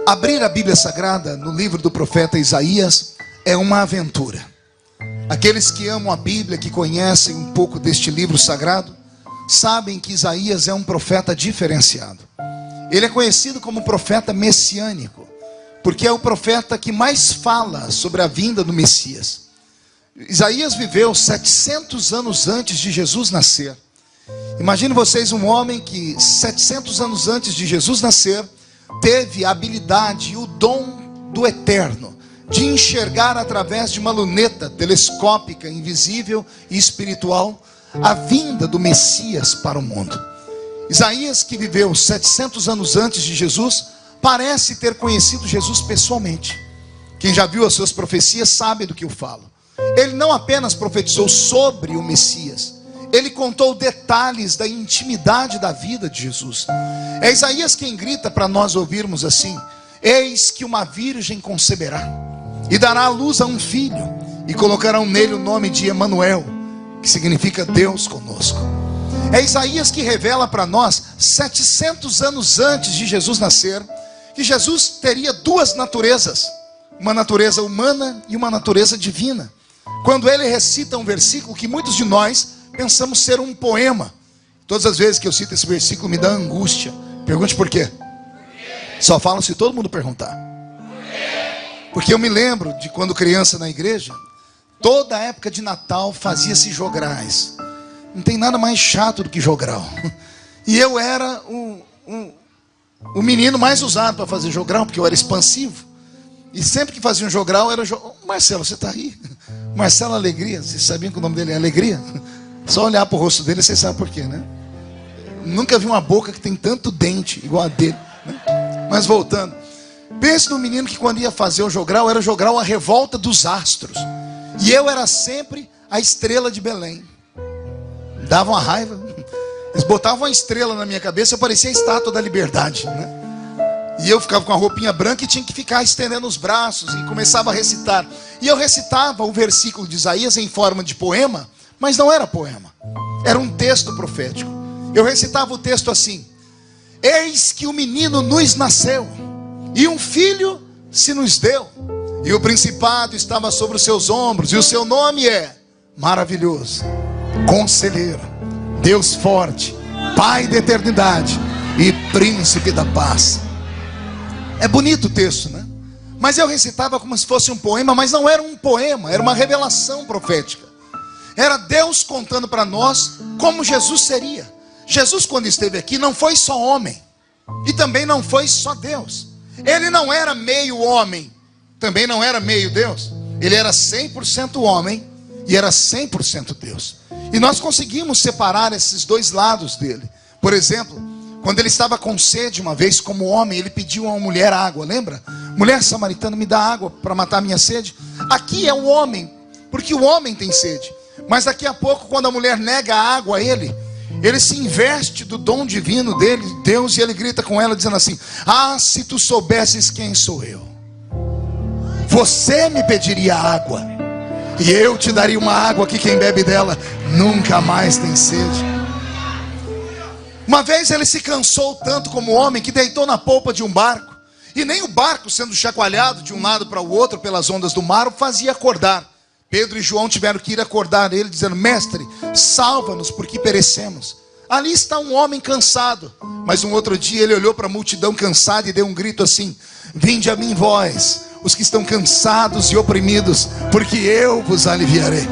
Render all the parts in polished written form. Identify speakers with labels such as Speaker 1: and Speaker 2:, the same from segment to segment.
Speaker 1: Abrir a Bíblia Sagrada no livro do profeta Isaías é uma aventura. Aqueles que amam a Bíblia, que conhecem um pouco deste livro sagrado, sabem que Isaías é um profeta diferenciado. Ele é conhecido como profeta messiânico, porque é o profeta que mais fala sobre a vinda do Messias. Isaías viveu 700 anos antes de Jesus nascer. Imagine vocês um homem que 700 anos antes de Jesus nascer teve a habilidade e o dom do eterno de enxergar através de uma luneta telescópica, invisível e espiritual a vinda do Messias para o mundo. Isaías, que viveu 700 anos antes de Jesus, parece ter conhecido Jesus pessoalmente. Quem já viu as suas profecias sabe do que eu falo. Ele não apenas profetizou sobre o Messias, ele contou detalhes da intimidade da vida de Jesus. É Isaías quem grita para nós ouvirmos assim: eis que uma virgem conceberá e dará à luz a um filho, e colocarão nele o nome de Emanuel, que significa Deus conosco. É Isaías que revela para nós, 700 anos antes de Jesus nascer, que Jesus teria duas naturezas, uma natureza humana e uma natureza divina. Quando ele recita um versículo que muitos de nós pensamos ser um poema. Todas as vezes que eu cito esse versículo me dá angústia. Pergunte por quê? Só falo se todo mundo perguntar. Porque eu me lembro de quando criança na igreja, toda época de Natal fazia-se jograis. Não tem nada mais chato do que jogral. E eu era o menino mais usado para fazer jogral, porque eu era expansivo. E sempre que fazia um jogral era Marcelo, você está aí? Marcelo Alegria. Vocês sabiam que o nome dele é Alegria? Só olhar para o rosto dele, vocês sabem por quê, né? Nunca vi uma boca que tem tanto dente igual a dele, né? Mas voltando, pense no menino que quando ia fazer o jogral, era jogral a revolta dos astros. E eu era sempre a estrela de Belém. Dava uma raiva. Eles botavam uma estrela na minha cabeça, eu parecia a estátua da liberdade, né? E eu ficava com a roupinha branca e tinha que ficar estendendo os braços e começava a recitar. E eu recitava o versículo de Isaías em forma de poema, mas não era poema, era um texto profético. Eu recitava o texto assim: eis que o menino nos nasceu, e um filho se nos deu, e o principado estava sobre os seus ombros, e o seu nome é Maravilhoso, Conselheiro, Deus Forte, Pai da Eternidade e Príncipe da Paz. É bonito o texto, né? Mas eu recitava como se fosse um poema, mas não era um poema, era uma revelação profética. Era Deus contando para nós como Jesus seria. Jesus, quando esteve aqui, não foi só homem, e também não foi só Deus. Ele não era meio homem, também não era meio Deus. Ele era 100% homem e era 100% Deus. E nós conseguimos separar esses dois lados dele. Por exemplo, quando ele estava com sede uma vez como homem, ele pediu a uma mulher água, lembra? Mulher samaritana, me dá água para matar a minha sede. Aqui é o homem, porque o homem tem sede. Mas daqui a pouco, quando a mulher nega a água a ele se investe do dom divino dele, Deus, e ele grita com ela dizendo assim: ah, se tu soubesses quem sou eu, você me pediria água, e eu te daria uma água que quem bebe dela nunca mais tem sede. Uma vez ele se cansou tanto como homem que deitou na polpa de um barco, e nem o barco, sendo chacoalhado de um lado para o outro pelas ondas do mar, o fazia acordar. Pedro e João tiveram que ir acordar ele, dizendo: mestre, salva-nos, porque perecemos. Ali está um homem cansado. Mas um outro dia ele olhou para a multidão cansada e deu um grito assim: vinde a mim vós, os que estão cansados e oprimidos, porque eu vos aliviarei.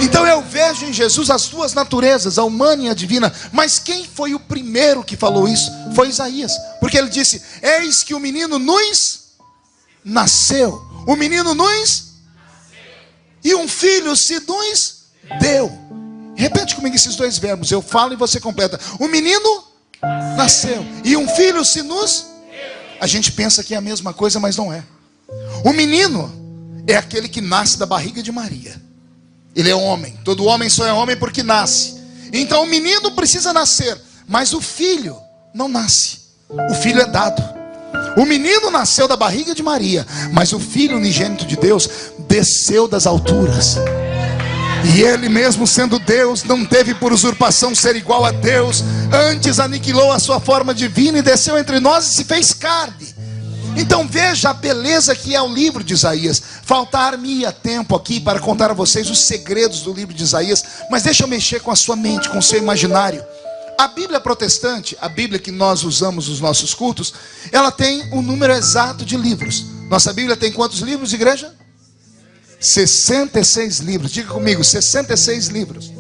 Speaker 1: Então eu vejo em Jesus as duas naturezas, a humana e a divina. Mas quem foi o primeiro que falou isso? Foi Isaías, porque ele disse: eis que o menino nos nasceu, o menino nos e um filho se nos deu. Repete comigo esses dois verbos, eu falo e você completa. O menino nasceu e um filho se nos deu. A gente pensa que é a mesma coisa, mas não é. O menino é aquele que nasce da barriga de Maria. Ele é homem, todo homem só é homem porque nasce. Então o menino precisa nascer, mas o filho não nasce. O filho é dado. O menino nasceu da barriga de Maria, mas o filho unigênito de Deus desceu das alturas. E ele mesmo sendo Deus, não teve por usurpação ser igual a Deus. Antes aniquilou a sua forma divina e desceu entre nós e se fez carne. Então veja a beleza que é o livro de Isaías. Faltar-me-ia tempo aqui para contar a vocês os segredos do livro de Isaías, mas deixa eu mexer com a sua mente, com o seu imaginário. A Bíblia protestante, a Bíblia que nós usamos nos nossos cultos, ela tem um número exato de livros. Nossa Bíblia tem quantos livros, igreja? 66 livros. Diga comigo, 66 livros.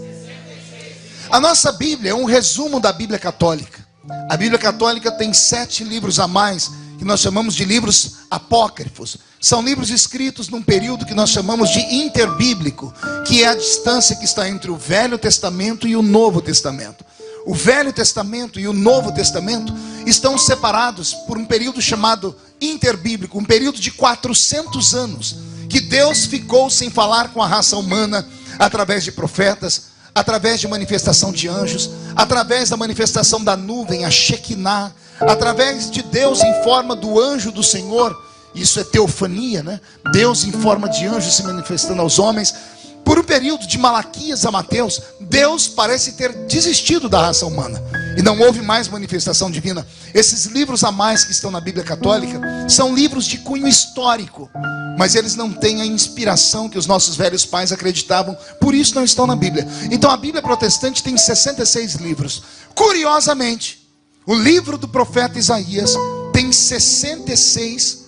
Speaker 1: A nossa Bíblia é um resumo da Bíblia católica. A Bíblia católica tem 7 livros a mais, que nós chamamos de livros apócrifos. São livros escritos num período que nós chamamos de interbíblico, que é a distância que está entre o Velho Testamento e o Novo Testamento. O Velho Testamento e o Novo Testamento estão separados por um período chamado interbíblico, um período de 400 anos, que Deus ficou sem falar com a raça humana, através de profetas, através de manifestação de anjos, através da manifestação da nuvem, a Shekinah, através de Deus em forma do anjo do Senhor. Isso é teofania, né? Deus em forma de anjo se manifestando aos homens. Por um período de Malaquias a Mateus, Deus parece ter desistido da raça humana e não houve mais manifestação divina. Esses livros a mais que estão na Bíblia católica são livros de cunho histórico, mas eles não têm a inspiração que os nossos velhos pais acreditavam, por isso não estão na Bíblia. Então a Bíblia protestante tem 66 livros. Curiosamente, o livro do profeta Isaías tem 66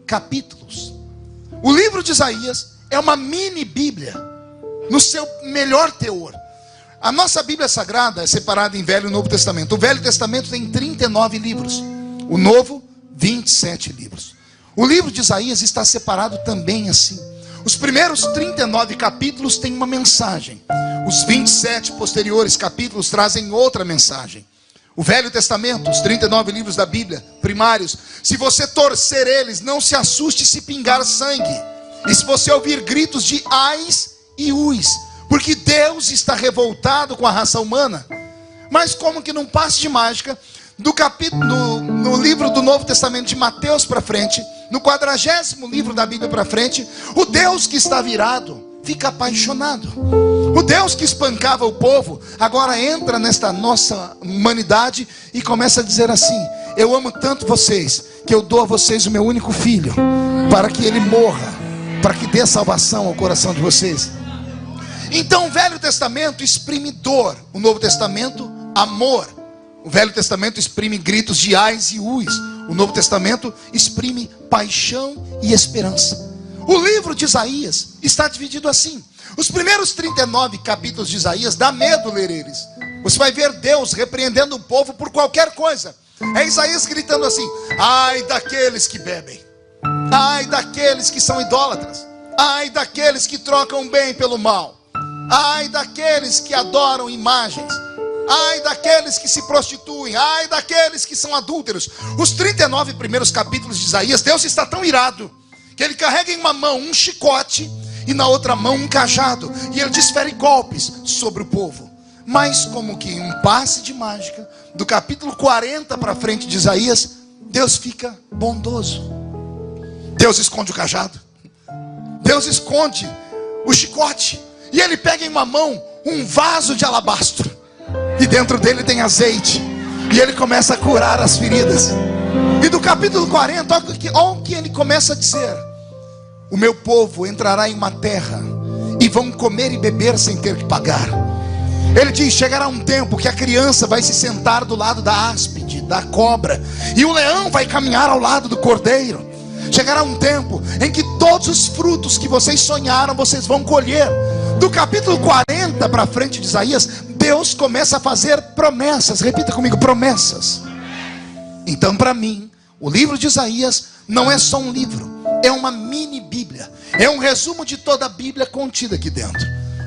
Speaker 1: capítulos. O livro de Isaías é uma mini Bíblia, no seu melhor teor. A nossa Bíblia Sagrada é separada em Velho e Novo Testamento. O Velho Testamento tem 39 livros. O Novo, 27 livros. O livro de Isaías está separado também assim. Os primeiros 39 capítulos têm uma mensagem. Os 27 posteriores capítulos trazem outra mensagem. O Velho Testamento, os 39 livros da Bíblia, primários. Se você torcer eles, não se assuste se pingar sangue. E se você ouvir gritos de ais e uis, porque Deus está revoltado com a raça humana. Mas como que num passe de mágica, no livro do Novo Testamento de Mateus para frente, no 40º livro da Bíblia para frente, o Deus que está virado fica apaixonado. O Deus que espancava o povo agora entra nesta nossa humanidade e começa a dizer assim: eu amo tanto vocês, que eu dou a vocês o meu único filho, para que ele morra, para que dê salvação ao coração de vocês. Então o Velho Testamento exprime dor, o Novo Testamento, amor. O Velho Testamento exprime gritos de ais e uis. O Novo Testamento exprime paixão e esperança. O livro de Isaías está dividido assim. Os primeiros 39 capítulos de Isaías, dá medo ler eles. Você vai ver Deus repreendendo o povo por qualquer coisa. É Isaías gritando assim: ai daqueles que bebem, ai daqueles que são idólatras, ai daqueles que trocam o bem pelo mal, ai daqueles que adoram imagens, ai daqueles que se prostituem, ai daqueles que são adúlteros. Os 39 primeiros capítulos de Isaías, Deus está tão irado que ele carrega em uma mão um chicote e na outra mão um cajado, e ele desfere golpes sobre o povo. Mas como que em um passe de mágica, do capítulo 40 para frente de Isaías, Deus fica bondoso. Deus esconde o cajado, Deus esconde o chicote, e ele pega em uma mão um vaso de alabastro, e dentro dele tem azeite, e ele começa a curar as feridas. E do capítulo 40, olha o que ele começa a dizer: o meu povo entrará em uma terra e vão comer e beber sem ter que pagar. Ele diz: chegará um tempo que a criança vai se sentar do lado da áspide, da cobra, e o leão vai caminhar ao lado do cordeiro. Chegará um tempo em que todos os frutos que vocês sonharam, vocês vão colher. Do capítulo 40 para frente de Isaías, Deus começa a fazer promessas. Repita comigo: promessas. Então, para mim, o livro de Isaías não é só um livro, é uma mini Bíblia. É um resumo de toda a Bíblia contida aqui dentro.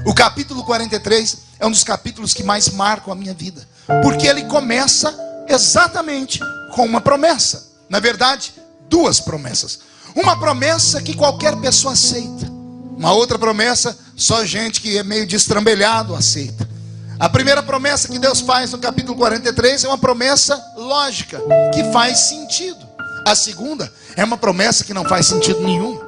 Speaker 1: O capítulo 43 é um dos capítulos que mais marcam a minha vida, porque ele começa exatamente com uma promessa. Na verdade, duas promessas. Uma promessa que qualquer pessoa aceita. Uma outra promessa, só gente que é meio destrambelhado aceita. A primeira promessa que Deus faz no capítulo 43 é uma promessa lógica, que faz sentido. A segunda é uma promessa que não faz sentido nenhum.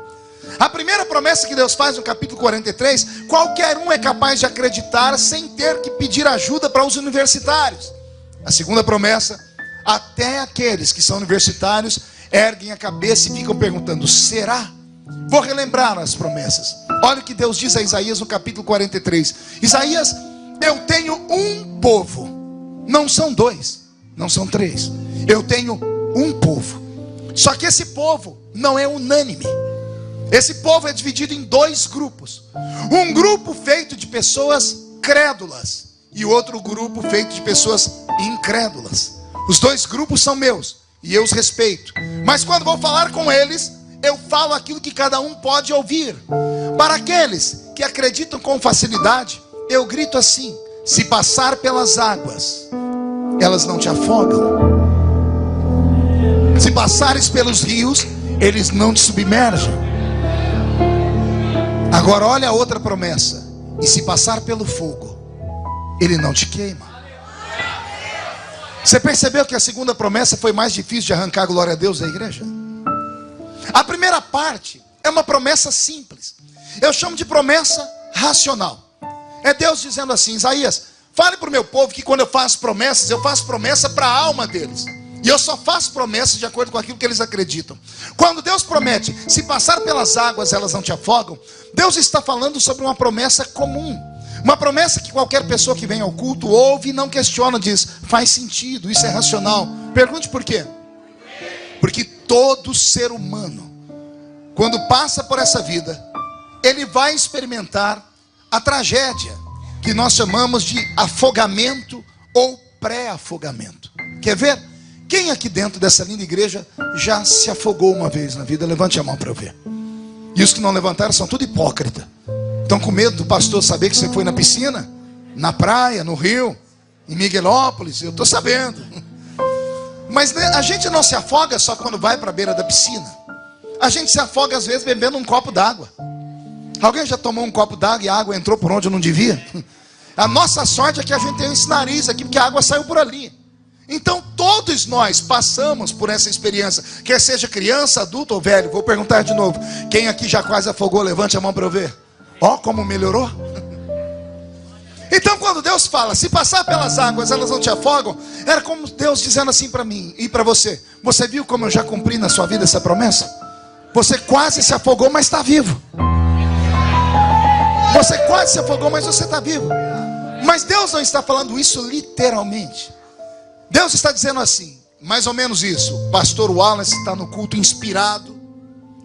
Speaker 1: A primeira promessa que Deus faz no capítulo 43, qualquer um é capaz de acreditar sem ter que pedir ajuda para os universitários. A segunda promessa, até aqueles que são universitários erguem a cabeça e ficam perguntando: será? Vou relembrar as promessas. Olha o que Deus diz a Isaías no capítulo 43. Isaías: eu tenho um povo, não são dois, não são três. Eu tenho um povo. Só que esse povo não é unânime. Esse povo é dividido em dois grupos. Um grupo feito de pessoas crédulas e outro grupo feito de pessoas incrédulas. Os dois grupos são meus e eu os respeito. Mas quando vou falar com eles, eu falo aquilo que cada um pode ouvir. Para aqueles que acreditam com facilidade, eu grito assim: se passar pelas águas, elas não te afogam. Se passares pelos rios, eles não te submergem. Agora olha a outra promessa: e se passar pelo fogo, ele não te queima. Você percebeu que a segunda promessa foi mais difícil de arrancar, glória a Deus, da igreja? A primeira parte é uma promessa simples. Eu chamo de promessa racional. É Deus dizendo assim: Isaías, fale para o meu povo que quando eu faço promessa para a alma deles. E eu só faço promessas de acordo com aquilo que eles acreditam. Quando Deus promete: se passar pelas águas elas não te afogam, Deus está falando sobre uma promessa comum. Uma promessa que qualquer pessoa que vem ao culto ouve e não questiona, diz: faz sentido, isso é racional. Pergunte por quê? Porque todo ser humano, quando passa por essa vida, ele vai experimentar a tragédia que nós chamamos de afogamento ou pré-afogamento. Quer ver? Quem aqui dentro dessa linda igreja já se afogou uma vez na vida? Levante a mão para eu ver. E os que não levantaram são tudo hipócrita. Estão com medo do pastor saber que você foi na piscina, na praia, no rio, em Miguelópolis. Eu estou sabendo. Mas a gente não se afoga só quando vai para a beira da piscina. A gente se afoga às vezes bebendo um copo d'água. Alguém já tomou um copo d'água e a água entrou por onde não devia? A nossa sorte é que a gente tem esse nariz aqui, porque a água saiu por ali. Então todos nós passamos por essa experiência, quer seja criança, adulto ou velho. Vou perguntar de novo: quem aqui já quase afogou? Levante a mão para eu ver. Ó, como melhorou. Então quando Deus fala: se passar pelas águas elas não te afogam, era como Deus dizendo assim para mim e para você: você viu como eu já cumpri na sua vida essa promessa? Você quase se afogou, mas está vivo. Você quase se afogou, mas você está vivo. Mas Deus não está falando isso literalmente. Deus está dizendo assim, mais ou menos isso: o pastor Wallace está no culto inspirado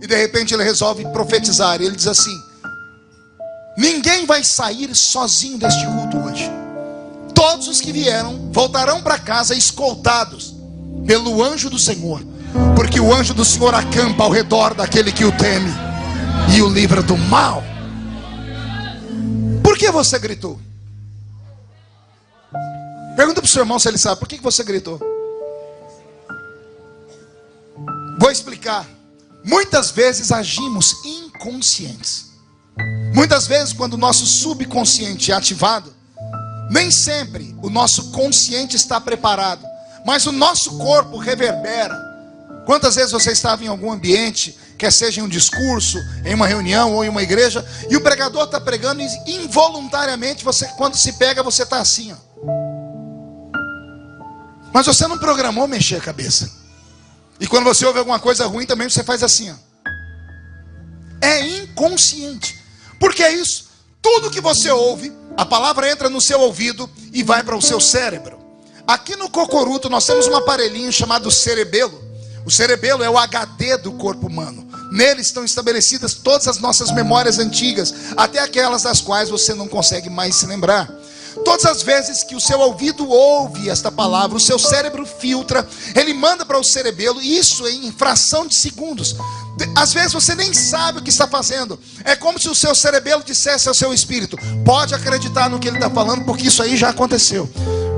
Speaker 1: e de repente ele resolve profetizar. Ele diz assim: ninguém vai sair sozinho deste culto hoje. Todos os que vieram voltarão para casa escoltados pelo anjo do Senhor, porque o anjo do Senhor acampa ao redor daquele que o teme e o livra do mal. Por que você gritou? Pergunta para o seu irmão se ele sabe. Por que você gritou? Vou explicar. Muitas vezes agimos inconscientes. Muitas vezes quando o nosso subconsciente é ativado, nem sempre o nosso consciente está preparado, mas o nosso corpo reverbera. Quantas vezes você estava em algum ambiente, quer seja em um discurso, em uma reunião ou em uma igreja, e o pregador está pregando e involuntariamente você, quando se pega, você está assim, ó. Mas você não programou mexer a cabeça. E quando você ouve alguma coisa ruim também você faz assim, ó. É inconsciente. Porque é isso. Tudo que você ouve, a palavra entra no seu ouvido e vai para o seu cérebro. Aqui no cocoruto nós temos um aparelhinho chamado cerebelo. O cerebelo é o HD do corpo humano. Nele estão estabelecidas todas as nossas memórias antigas, até aquelas das quais você não consegue mais se lembrar. Todas as vezes que o seu ouvido ouve esta palavra, o seu cérebro filtra, ele manda para o cerebelo, e isso em fração de segundos. Às vezes você nem sabe o que está fazendo. É como se o seu cerebelo dissesse ao seu espírito: pode acreditar no que ele está falando, porque isso aí já aconteceu.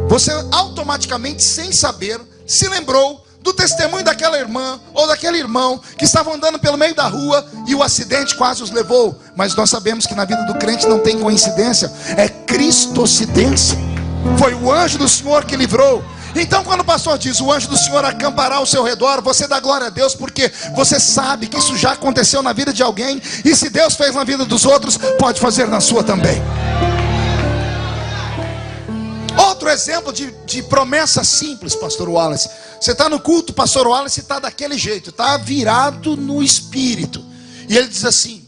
Speaker 1: Você automaticamente, sem saber, se lembrou do testemunho daquela irmã ou daquele irmão que estavam andando pelo meio da rua e o acidente quase os levou. Mas nós sabemos que na vida do crente não tem coincidência, é cristocidência. Foi o anjo do Senhor que livrou. Então quando o pastor diz: o anjo do Senhor acampará ao seu redor, você dá glória a Deus, porque você sabe que isso já aconteceu na vida de alguém, e se Deus fez na vida dos outros, pode fazer na sua também. Outro exemplo de promessa simples, pastor Wallace: Você está no culto, o pastor Wallace está daquele jeito, está virado no espírito. E ele diz assim: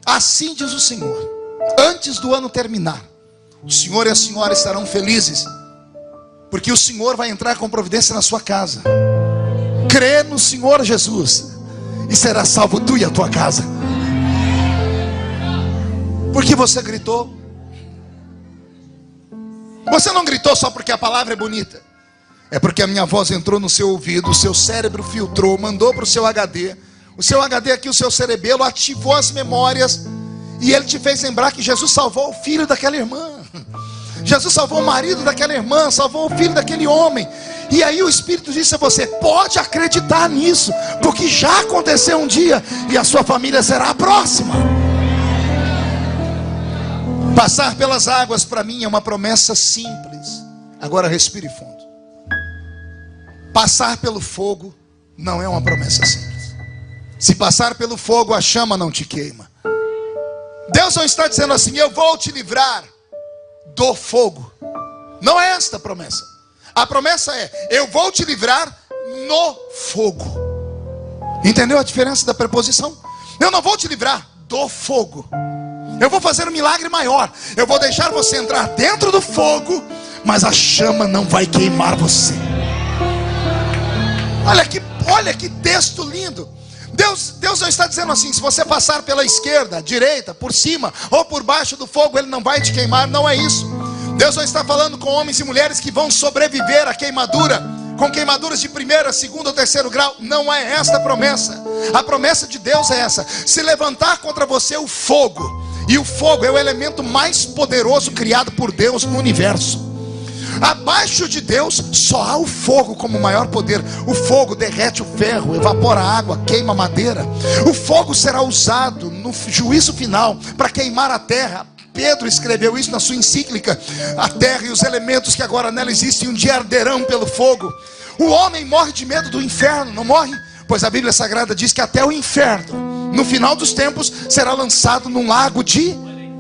Speaker 1: assim diz o Senhor, antes do ano terminar, o senhor e a senhora estarão felizes, porque o Senhor vai entrar com providência na sua casa. Crê no Senhor Jesus e será salvo tu e a tua casa. Porque você gritou? Você não gritou só porque a palavra é bonita. É porque a minha voz entrou no seu ouvido, o seu cérebro filtrou, mandou para o seu HD. O seu HD aqui, o seu cerebelo, ativou as memórias. E ele te fez lembrar que Jesus salvou o filho daquela irmã. Jesus salvou o marido daquela irmã, salvou o filho daquele homem. E aí o Espírito disse a você: pode acreditar nisso, porque já aconteceu um dia e a sua família será a próxima. Passar pelas águas para mim é uma promessa simples. Agora respire fundo. Passar pelo fogo não é uma promessa simples. Se passar pelo fogo, a chama não te queima. Deus não está dizendo assim: eu vou te livrar do fogo. Não é esta a promessa. A promessa é: eu vou te livrar no fogo. Entendeu a diferença da preposição? Eu não vou te livrar do fogo. Eu vou fazer um milagre maior. Eu vou deixar você entrar dentro do fogo, mas a chama não vai queimar você. Olha que texto lindo. Deus não está dizendo assim: se você passar pela esquerda, direita, por cima ou por baixo do fogo, ele não vai te queimar. Não é isso. Deus não está falando com homens e mulheres que vão sobreviver à queimadura, com queimaduras de primeiro, segundo ou terceiro grau. Não é esta a promessa. A promessa de Deus é essa: se levantar contra você o fogo, e o fogo é o elemento mais poderoso criado por Deus no universo. Abaixo de Deus só há o fogo como maior poder. O fogo derrete o ferro, evapora a água, queima a madeira. O fogo será usado no juízo final para queimar a terra. Pedro escreveu isso na sua encíclica: a terra e os elementos que agora nela existem um dia arderão pelo fogo. O homem morre de medo do inferno, não morre? Pois a Bíblia Sagrada diz que até o inferno, no final dos tempos, será lançado num lago de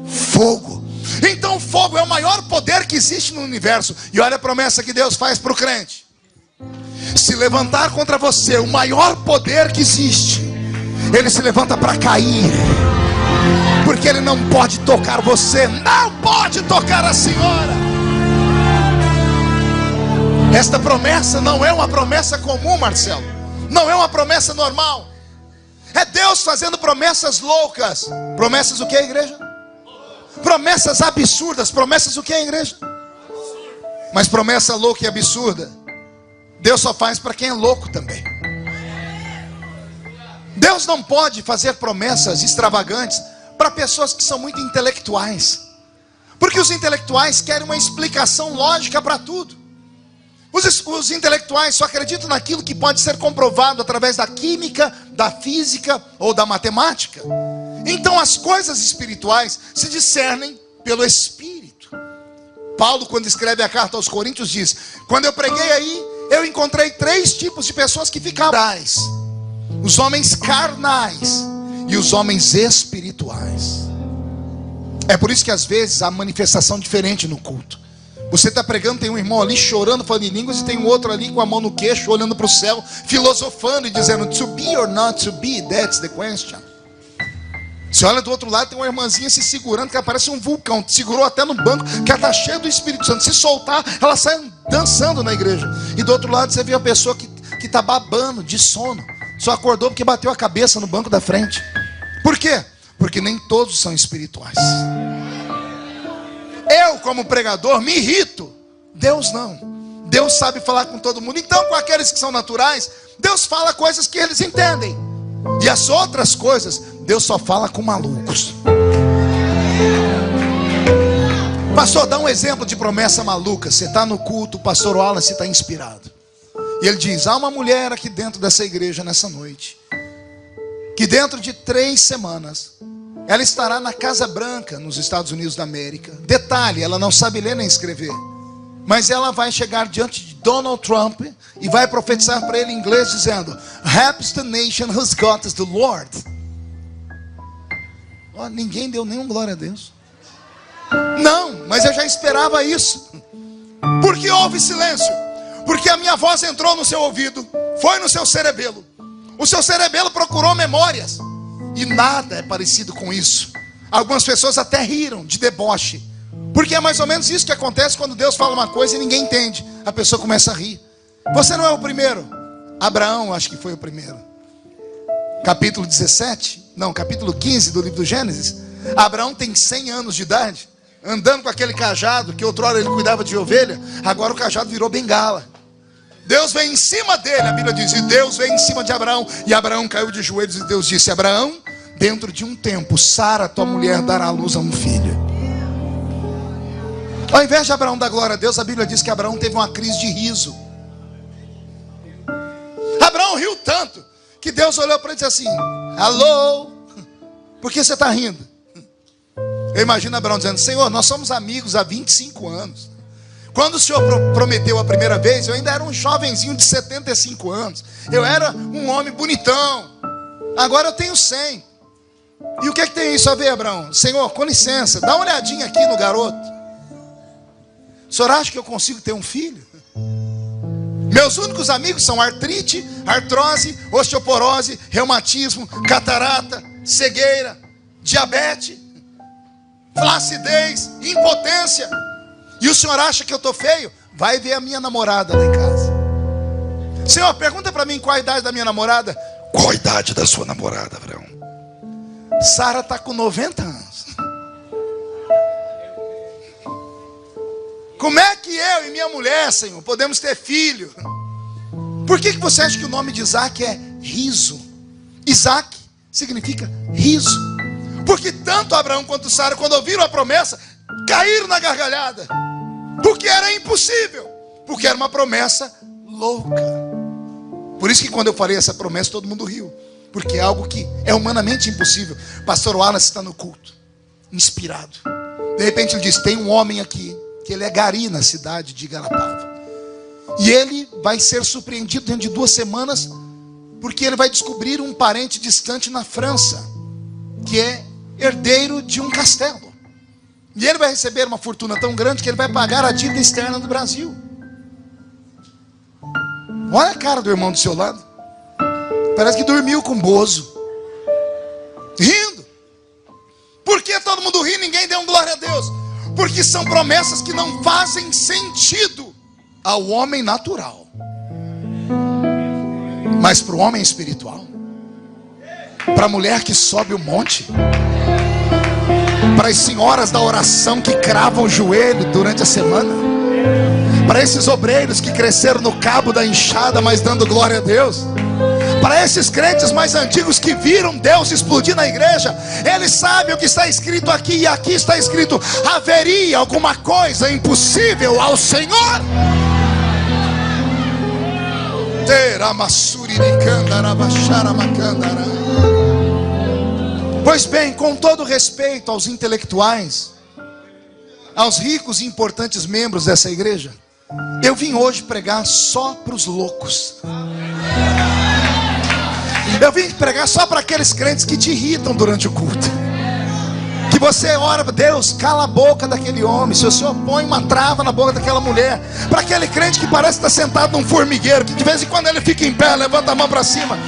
Speaker 1: fogo. Então o fogo é o maior poder que existe no universo. E olha a promessa que Deus faz para o crente: se levantar contra você o maior poder que existe, ele se levanta para cair, porque ele não pode tocar você, não pode tocar a senhora. Esta promessa não é uma promessa comum, Marcelo. Não é uma promessa normal. É Deus fazendo promessas loucas. Promessas o que, igreja? Promessas absurdas. Promessas o que, igreja? Mas promessa louca e absurda, Deus só faz para quem é louco também. Deus não pode fazer promessas extravagantes para pessoas que são muito intelectuais, porque os intelectuais querem uma explicação lógica para tudo. Os intelectuais só acreditam naquilo que pode ser comprovado através da química, da física ou da matemática. Então as coisas espirituais se discernem pelo Espírito. Paulo, quando escreve a carta aos Coríntios, diz: quando eu preguei aí, eu encontrei 3 tipos de pessoas que ficavam: os homens carnais e os homens espirituais. É por isso que às vezes há manifestação diferente no culto. Você está pregando, tem um irmão ali chorando, falando em línguas, e tem um outro ali com a mão no queixo, olhando para o céu, filosofando e dizendo: to be or not to be, that's the question. Você olha do outro lado, tem uma irmãzinha se segurando, que parece um vulcão, segurou até no banco, que ela está cheia do Espírito Santo. Se soltar, ela sai dançando na igreja. E do outro lado você vê a pessoa que está babando de sono, só acordou porque bateu a cabeça no banco da frente. Por quê? Porque nem todos são espirituais. Eu, como pregador, me irrito. Deus não. Deus sabe falar com todo mundo. Então, com aqueles que são naturais, Deus fala coisas que eles entendem. E as outras coisas, Deus só fala com malucos. Pastor, dá um exemplo de promessa maluca. Você está no culto, o pastor Wallace está inspirado. E ele diz: há uma mulher aqui dentro dessa igreja nessa noite, que dentro de 3 semanas ela estará na Casa Branca, nos Estados Unidos da América. Detalhe, ela não sabe ler nem escrever, mas ela vai chegar diante de Donald Trump e vai profetizar para ele em inglês, dizendo: happy is the nation whose God is the Lord. Oh, ninguém deu nenhum glória a Deus. Não, mas eu já esperava isso. Por que houve silêncio? Porque a minha voz entrou no seu ouvido, foi no seu cerebelo. O seu cerebelo procurou memórias. E nada é parecido com isso. Algumas pessoas até riram de deboche. Porque é mais ou menos isso que acontece quando Deus fala uma coisa e ninguém entende. A pessoa começa a rir. Você não é o primeiro. Abraão, acho que foi o primeiro. Capítulo 15 do livro do Gênesis. Abraão tem 100 anos de idade, andando com aquele cajado, que outrora ele cuidava de ovelha. Agora o cajado virou bengala. Deus vem em cima dele, a Bíblia diz, e Deus vem em cima de Abraão. E Abraão caiu de joelhos e Deus disse: Abraão, dentro de um tempo, Sara, tua mulher, dará à luz a um filho. Ao invés de Abraão dar glória a Deus, a Bíblia diz que Abraão teve uma crise de riso. Abraão riu tanto que Deus olhou para ele e disse assim: alô, por que você está rindo? Eu imagino Abraão dizendo: Senhor, nós somos amigos há 25 anos. Quando o Senhor prometeu a primeira vez, eu ainda era um jovenzinho de 75 anos. Eu era um homem bonitão. Agora eu tenho 100. E o que é que tem isso a ver, Abraão? Senhor, com licença, dá uma olhadinha aqui no garoto. O senhor acha que eu consigo ter um filho? Meus únicos amigos são artrite, artrose, osteoporose, reumatismo, catarata, cegueira, diabetes, flacidez, impotência. E o senhor acha que eu estou feio? Vai ver a minha namorada lá em casa. Senhor, pergunta para mim qual a idade da minha namorada. Qual a idade da sua namorada, Abraão? Sara está com 90 anos. Como é que eu e minha mulher, Senhor, podemos ter filho? Por que você acha que o nome de Isaac é riso? Isaac significa riso. Porque tanto Abraão quanto Sara, quando ouviram a promessa, caíram na gargalhada. Porque era impossível. Porque era uma promessa louca. Por isso que quando eu falei essa promessa, todo mundo riu. Porque é algo que é humanamente impossível. Pastor Wallace está no culto, inspirado. De repente ele diz: tem um homem aqui, que ele é gari na cidade de Igarapava. E ele vai ser surpreendido dentro de 2 semanas, porque ele vai descobrir um parente distante na França, que é herdeiro de um castelo. E ele vai receber uma fortuna tão grande que ele vai pagar a dívida externa do Brasil. Olha a cara do irmão do seu lado. Parece que dormiu com bozo, rindo. Por que todo mundo ri e ninguém deu um glória a Deus? Porque são promessas que não fazem sentido ao homem natural, mas para o homem espiritual, para a mulher que sobe o monte, para as senhoras da oração que cravam o joelho durante a semana, para esses obreiros que cresceram no cabo da enxada, mas dando glória a Deus, para esses crentes mais antigos que viram Deus explodir na igreja. Eles sabem o que está escrito aqui, e aqui está escrito: haveria alguma coisa impossível ao Senhor? Pois bem, com todo respeito aos intelectuais, aos ricos e importantes membros dessa igreja, eu vim hoje pregar só para os loucos. Eu vim pregar só para aqueles crentes que te irritam durante o culto, que você ora: Deus, cala a boca daquele homem. Se o Senhor põe uma trava na boca daquela mulher. Para aquele crente que parece estar sentado num formigueiro, que de vez em quando ele fica em pé, levanta a mão para cima.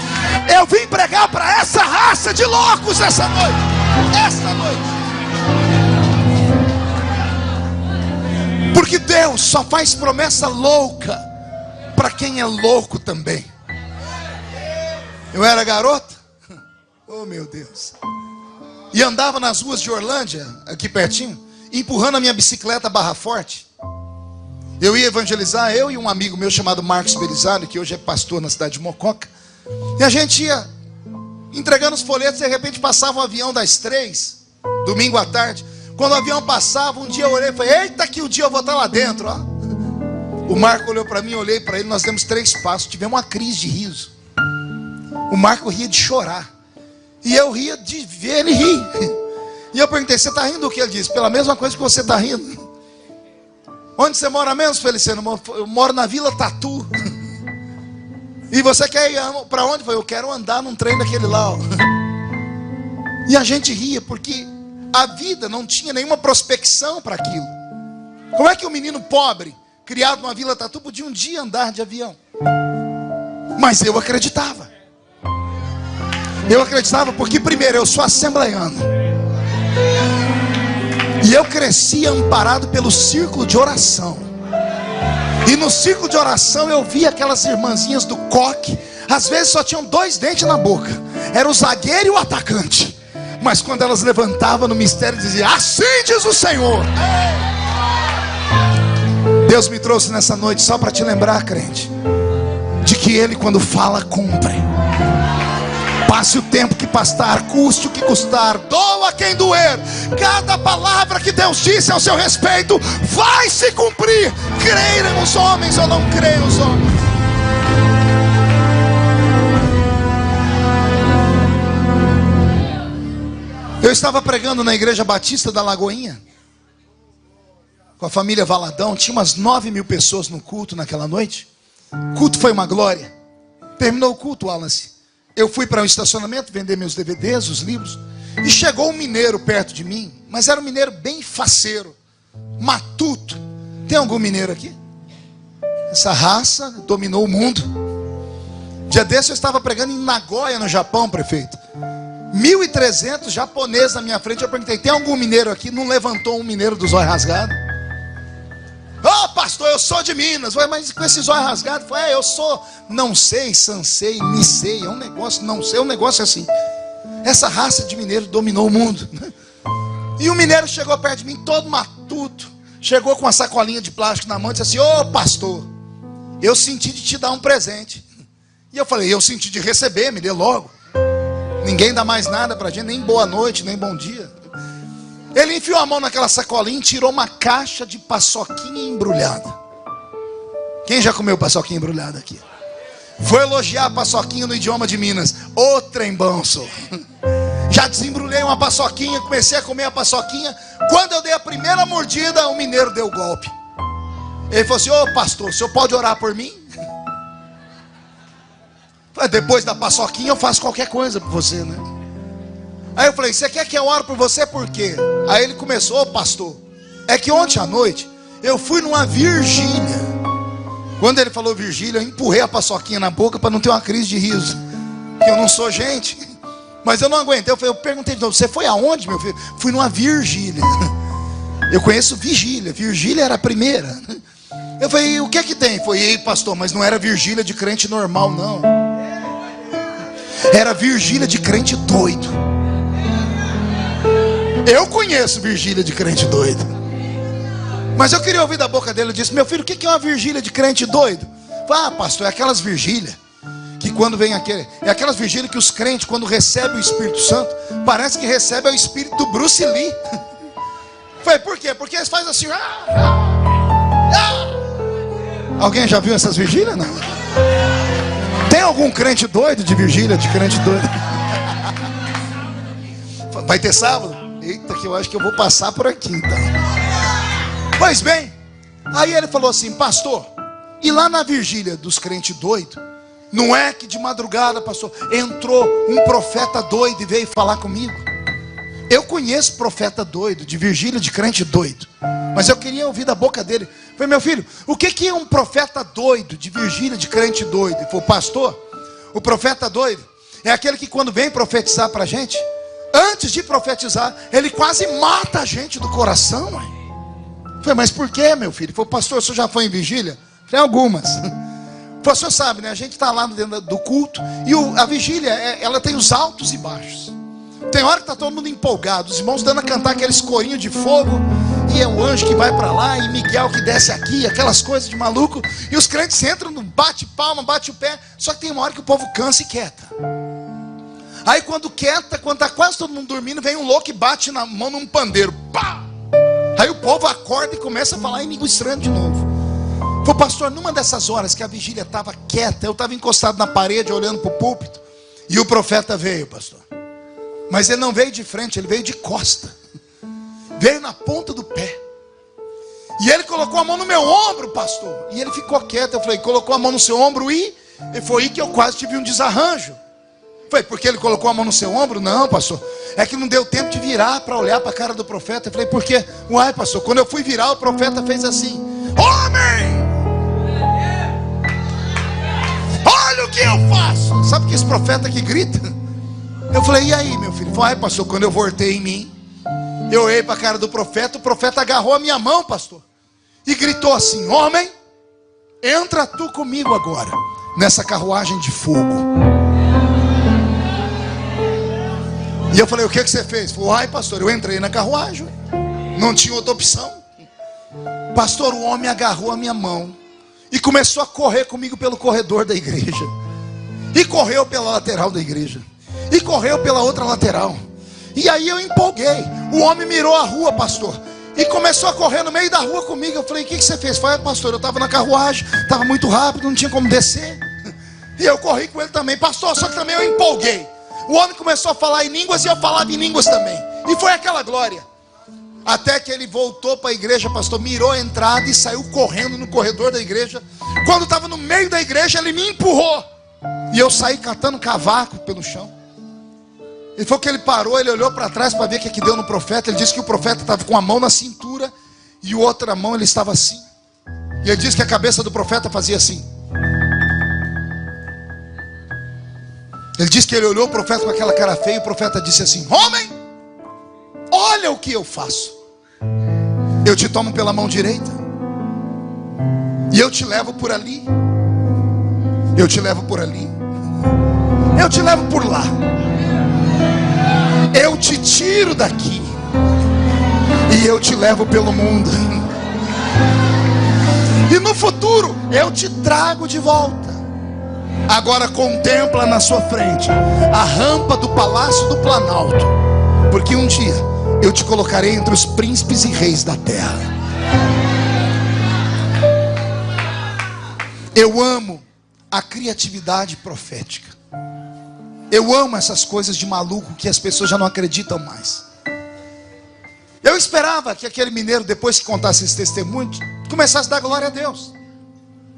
Speaker 1: Eu vim pregar para essa raça de loucos essa noite. Esta noite. Porque Deus só faz promessa louca para quem é louco também. Eu era garoto, oh meu Deus, e andava nas ruas de Orlândia, aqui pertinho, empurrando a minha bicicleta Barra Forte. Eu ia evangelizar, eu e um amigo meu chamado Marcos Belisário, que hoje é pastor na cidade de Mococa. E a gente ia entregando os folhetos. De repente passava um avião das 3, domingo à tarde. Quando o avião passava, um dia eu olhei e falei: eita, que o dia eu vou estar lá dentro, ó. O Marco olhou para mim, eu olhei para ele. Nós demos 3 passos, tivemos uma crise de riso. O Marco ria de chorar, e eu ria de ver ele rir. E eu perguntei: você está rindo do que? Ele disse: pela mesma coisa que você está rindo. Onde você mora mesmo, Feliciano? Eu moro na Vila Tatu. E você quer ir para onde? Eu quero andar num trem daquele lá, ó. E a gente ria porque a vida não tinha nenhuma prospecção para aquilo. Como é que um menino pobre, criado numa Vila Tatu, podia um dia andar de avião. Mas eu acreditava. Eu acreditava porque, primeiro, eu sou assembleiano. E eu cresci amparado pelo círculo de oração. E no círculo de oração eu via aquelas irmãzinhas do coque. Às vezes só tinham 2 dentes na boca. Era o zagueiro e o atacante. Mas quando elas levantavam no mistério, diziam: assim diz o Senhor. Deus me trouxe nessa noite só para te lembrar, crente, de que Ele, quando fala, cumpre. Passe o tempo que pastar, custe o que custar, doa quem doer. Cada palavra que Deus disse ao seu respeito vai se cumprir. Creiam os homens ou não creiam os homens. Eu estava pregando na Igreja Batista da Lagoinha, com a família Valadão. Tinha umas 9.000 pessoas no culto naquela noite. O culto foi uma glória. Terminou o culto, Wallace. Eu fui para o estacionamento vender meus DVDs, os livros. E chegou um mineiro perto de mim. Mas era um mineiro bem faceiro, matuto. Tem algum mineiro aqui? Essa raça dominou o mundo. Dia desse eu estava pregando em Nagoya, no Japão, prefeito. 1.300 japoneses na minha frente. Eu perguntei: tem algum mineiro aqui? Não levantou um mineiro dos olhos rasgados. Oh, pastor, eu sou de Minas. Mas com esses olhos rasgados? Eu sou, não sei, sansei, nisei. É um negócio, não sei, é um negócio assim. Essa raça de mineiro dominou o mundo. E o mineiro chegou perto de mim, todo matuto. Chegou com uma sacolinha de plástico na mão e disse assim: ô pastor, eu senti de te dar um presente. E eu falei: eu senti de receber, me dê logo. Ninguém dá mais nada pra gente, nem boa noite, nem bom dia. Ele enfiou a mão naquela sacolinha e tirou uma caixa de paçoquinha embrulhada. Quem já comeu paçoquinha embrulhada aqui? Foi elogiar a paçoquinha no idioma de Minas. Ô trembão, sou. Já desembrulhei uma paçoquinha, comecei a comer a paçoquinha. Quando eu dei a primeira mordida, o mineiro deu golpe. Ele falou assim: ô pastor, o senhor pode orar por mim? Depois da paçoquinha eu faço qualquer coisa por você, né? Aí eu falei: você quer que eu ore por você por quê? Aí ele começou: ô pastor, é que ontem à noite eu fui numa vigília. Quando ele falou vigília, eu empurrei a paçoquinha na boca para não ter uma crise de riso, porque eu não sou gente. Mas eu não aguentei. Eu perguntei de novo: você foi aonde, meu filho? Fui numa vigília. Eu conheço vigília. Vigília era a primeira. Eu falei: o que é que tem? Foi: ei pastor, mas não era vigília de crente normal, não. Era vigília de crente doido. Eu conheço vigília de crente doido. Mas eu queria ouvir da boca dele. Eu disse: meu filho, o que é uma vigília de crente doido? Ah, pastor, é aquelas vigílias que quando vem aquele... É aquelas vigílias que os crentes, quando recebem o Espírito Santo, parece que recebem o espírito do Bruce Lee. Falei: por quê? Porque eles fazem assim... Alguém já viu essas vigílias? Não? Tem algum crente doido de vigília de crente doido? Vai ter sábado? Eita, que eu acho que eu vou passar por aqui então. Pois bem, aí ele falou assim: pastor, e lá na vigília dos crentes doidos, não é que de madrugada, pastor, entrou um profeta doido e veio falar comigo? Eu conheço profeta doido, de vigília de crente doido, mas eu queria ouvir da boca dele. Falei: meu filho, o que é um profeta doido, de vigília de crente doido? Ele falou: pastor, o profeta doido é aquele que quando vem profetizar para a gente, antes de profetizar, ele quase mata a gente do coração. Eu falei: mas por que, meu filho? Ele falou: pastor, o senhor já foi em vigília? Eu falei: algumas. O senhor sabe, né? A gente está lá dentro do culto e a vigília, ela tem os altos e baixos. Tem hora que está todo mundo empolgado, os irmãos dando a cantar aqueles corinhos de fogo, e é o anjo que vai para lá, e Miguel que desce aqui, aquelas coisas de maluco. E os crentes entram, bate palma, bate o pé. Só que tem uma hora que o povo cansa e quieta. Aí quando quieta, quando está quase todo mundo dormindo, vem um louco e bate na mão num pandeiro. Pá! Aí o povo acorda e começa a falar em língua estranha de novo. Falei: pastor, numa dessas horas que a vigília estava quieta, eu estava encostado na parede olhando para o púlpito, e o profeta veio, pastor. Mas ele não veio de frente, ele veio de costa. Veio na ponta do pé. E ele colocou a mão no meu ombro, pastor. E ele ficou quieto. Eu falei: colocou a mão no seu ombro e foi aí que eu quase tive um desarranjo. Falei: porque ele colocou a mão no seu ombro? Não, pastor, é que não deu tempo de virar para olhar para a cara do profeta. Eu falei: por quê? Uai, pastor, quando eu fui virar, o profeta fez assim: homem, faço? Sabe que esse profeta que grita? Eu falei, e aí, meu filho? Ele falou, ai, pastor, quando eu voltei em mim, eu olhei para a cara do profeta, o profeta agarrou a minha mão, pastor, e gritou assim: homem, entra tu comigo agora, nessa carruagem de fogo. E eu falei, o que você fez? Ele falou, ai, pastor, eu entrei na carruagem, não tinha outra opção. Pastor, o homem agarrou a minha mão e começou a correr comigo pelo corredor da igreja, e correu pela lateral da igreja, e correu pela outra lateral. E aí eu empolguei. O homem mirou a rua, pastor, e começou a correr no meio da rua comigo. Eu falei, o que você fez? Ele falou, pastor, eu estava na carruagem, estava muito rápido, não tinha como descer. E eu corri com ele também, pastor, só que também eu empolguei. O homem começou a falar em línguas e eu falava em línguas também. E foi aquela glória. Até que ele voltou para a igreja, pastor, mirou a entrada e saiu correndo no corredor da igreja. Quando estava no meio da igreja, ele me empurrou. E eu saí catando cavaco pelo chão. Ele falou que ele parou, ele olhou para trás para ver o que deu no profeta. Ele disse que o profeta estava com a mão na cintura e a outra mão ele estava assim. E ele disse que a cabeça do profeta fazia assim. Ele disse que ele olhou o profeta com aquela cara feia. E o profeta disse assim: homem, olha o que eu faço. Eu te tomo pela mão direita e eu te levo por ali. Eu te levo por ali. Eu te levo por lá. Eu te tiro daqui e eu te levo pelo mundo. E no futuro eu te trago de volta. Agora contempla na sua frente a rampa do Palácio do Planalto, porque um dia eu te colocarei entre os príncipes e reis da terra. Eu amo a criatividade profética. Eu amo essas coisas de maluco que as pessoas já não acreditam mais. Eu esperava que aquele mineiro, depois que contasse esse testemunho, começasse a dar glória a Deus.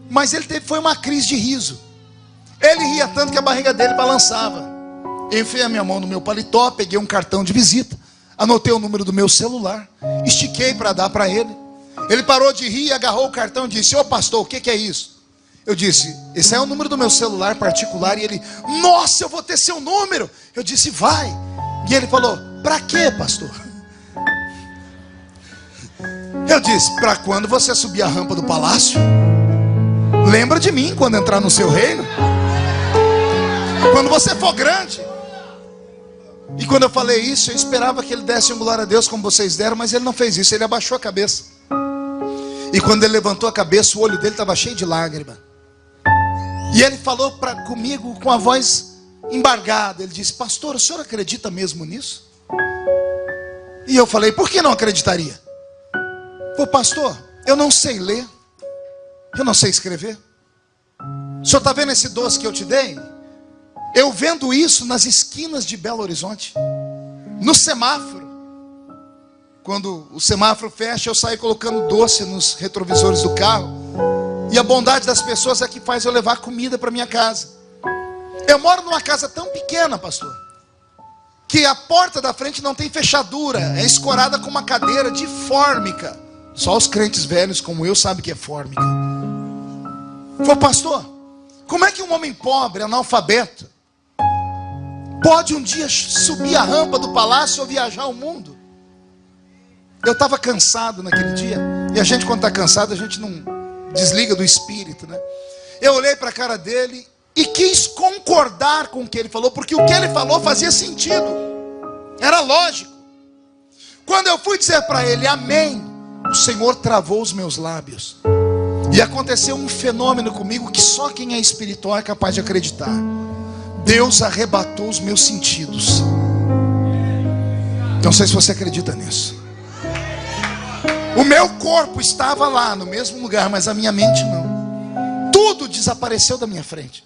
Speaker 1: Mas ele foi uma crise de riso. Ele ria tanto que a barriga dele balançava. Eu enfiei a minha mão no meu paletó, peguei um cartão de visita, anotei o número do meu celular, estiquei para dar para ele. Ele parou de rir, agarrou o cartão e disse: ô pastor, o que é isso? Eu disse: esse é o número do meu celular particular. E ele: nossa, eu vou ter seu número. Eu disse: vai. E ele falou: para quê, pastor? Eu disse: para quando você subir a rampa do palácio, lembra de mim quando entrar no seu reino, quando você for grande. E quando eu falei isso, eu esperava que ele desse um glória a Deus como vocês deram, mas ele não fez isso. Ele abaixou a cabeça. E quando ele levantou a cabeça, o olho dele estava cheio de lágrima. E ele falou comigo com a voz embargada. Ele disse: pastor, o senhor acredita mesmo nisso? E eu falei: por que não acreditaria? Pô, pastor, eu não sei ler, eu não sei escrever. O senhor está vendo esse doce que eu te dei? Eu vendo isso nas esquinas de Belo Horizonte, no semáforo. Quando o semáforo fecha, eu saio colocando doce nos retrovisores do carro. E a bondade das pessoas é que faz eu levar comida para minha casa. Eu moro numa casa tão pequena, pastor, que a porta da frente não tem fechadura, é escorada com uma cadeira de fórmica. Só os crentes velhos como eu sabem que é fórmica. Falei: pastor, como é que um homem pobre, analfabeto, pode um dia subir a rampa do palácio ou viajar o mundo? Eu estava cansado naquele dia. E a gente, quando está cansado, a gente não desliga do espírito, né? Eu olhei para a cara dele e quis concordar com o que ele falou, porque o que ele falou fazia sentido, era lógico. Quando eu fui dizer para ele amém, o Senhor travou os meus lábios. E aconteceu um fenômeno comigo que só quem é espiritual é capaz de acreditar. Deus arrebatou os meus sentidos. Não sei se você acredita nisso. O meu corpo estava lá no mesmo lugar, mas a minha mente não. Tudo desapareceu da minha frente.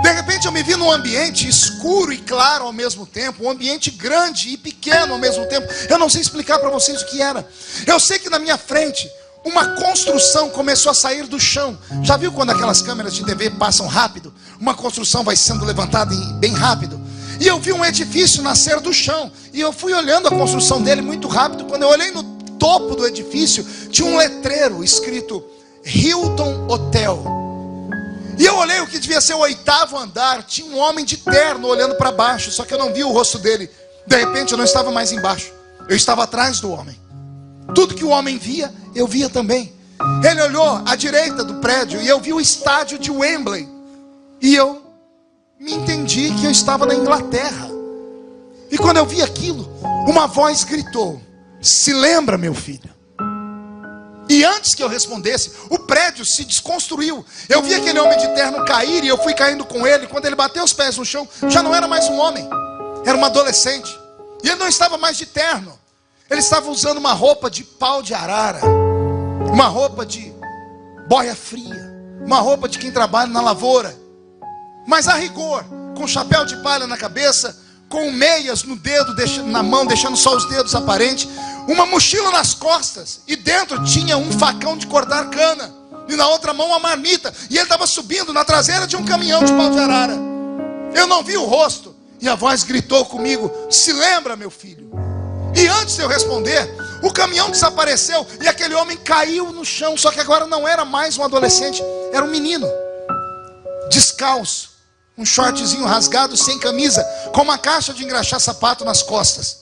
Speaker 1: De repente eu me vi num ambiente escuro e claro ao mesmo tempo, um ambiente grande e pequeno ao mesmo tempo. Eu não sei explicar para vocês o que era. Eu sei que na minha frente uma construção começou a sair do chão. Já viu quando aquelas câmeras de TV passam rápido? Uma construção vai sendo levantada bem rápido. E eu vi um edifício nascer do chão. E eu fui olhando a construção dele muito rápido. Quando eu olhei no topo do edifício, tinha um letreiro escrito Hilton Hotel. E eu olhei o que devia ser o 8º andar. Tinha um homem de terno olhando para baixo, só que eu não vi o rosto dele. De repente eu não estava mais embaixo, eu estava atrás do homem. Tudo que o homem via, eu via também. Ele olhou à direita do prédio e eu vi o estádio de Wembley. E eu me entendi que eu estava na Inglaterra. E quando eu vi aquilo, uma voz gritou: se lembra, meu filho? E antes que eu respondesse, o prédio se desconstruiu. Eu vi aquele homem de terno cair e eu fui caindo com ele. Quando ele bateu os pés no chão, já não era mais um homem, era um adolescente. E ele não estava mais de terno. Ele estava usando uma roupa de pau de arara, uma roupa de boia fria, uma roupa de quem trabalha na lavoura. Mas a rigor, com chapéu de palha na cabeça, com meias no dedo, na mão, deixando só os dedos aparentes, uma mochila nas costas, e dentro tinha um facão de cortar cana, e na outra mão uma marmita, e ele estava subindo na traseira de um caminhão de pau de arara. Eu não vi o rosto, e a voz gritou comigo: se lembra, meu filho? E antes de eu responder, o caminhão desapareceu, e aquele homem caiu no chão. Só que agora não era mais um adolescente, era um menino, descalço, um shortzinho rasgado, sem camisa, com uma caixa de engraxar sapato nas costas.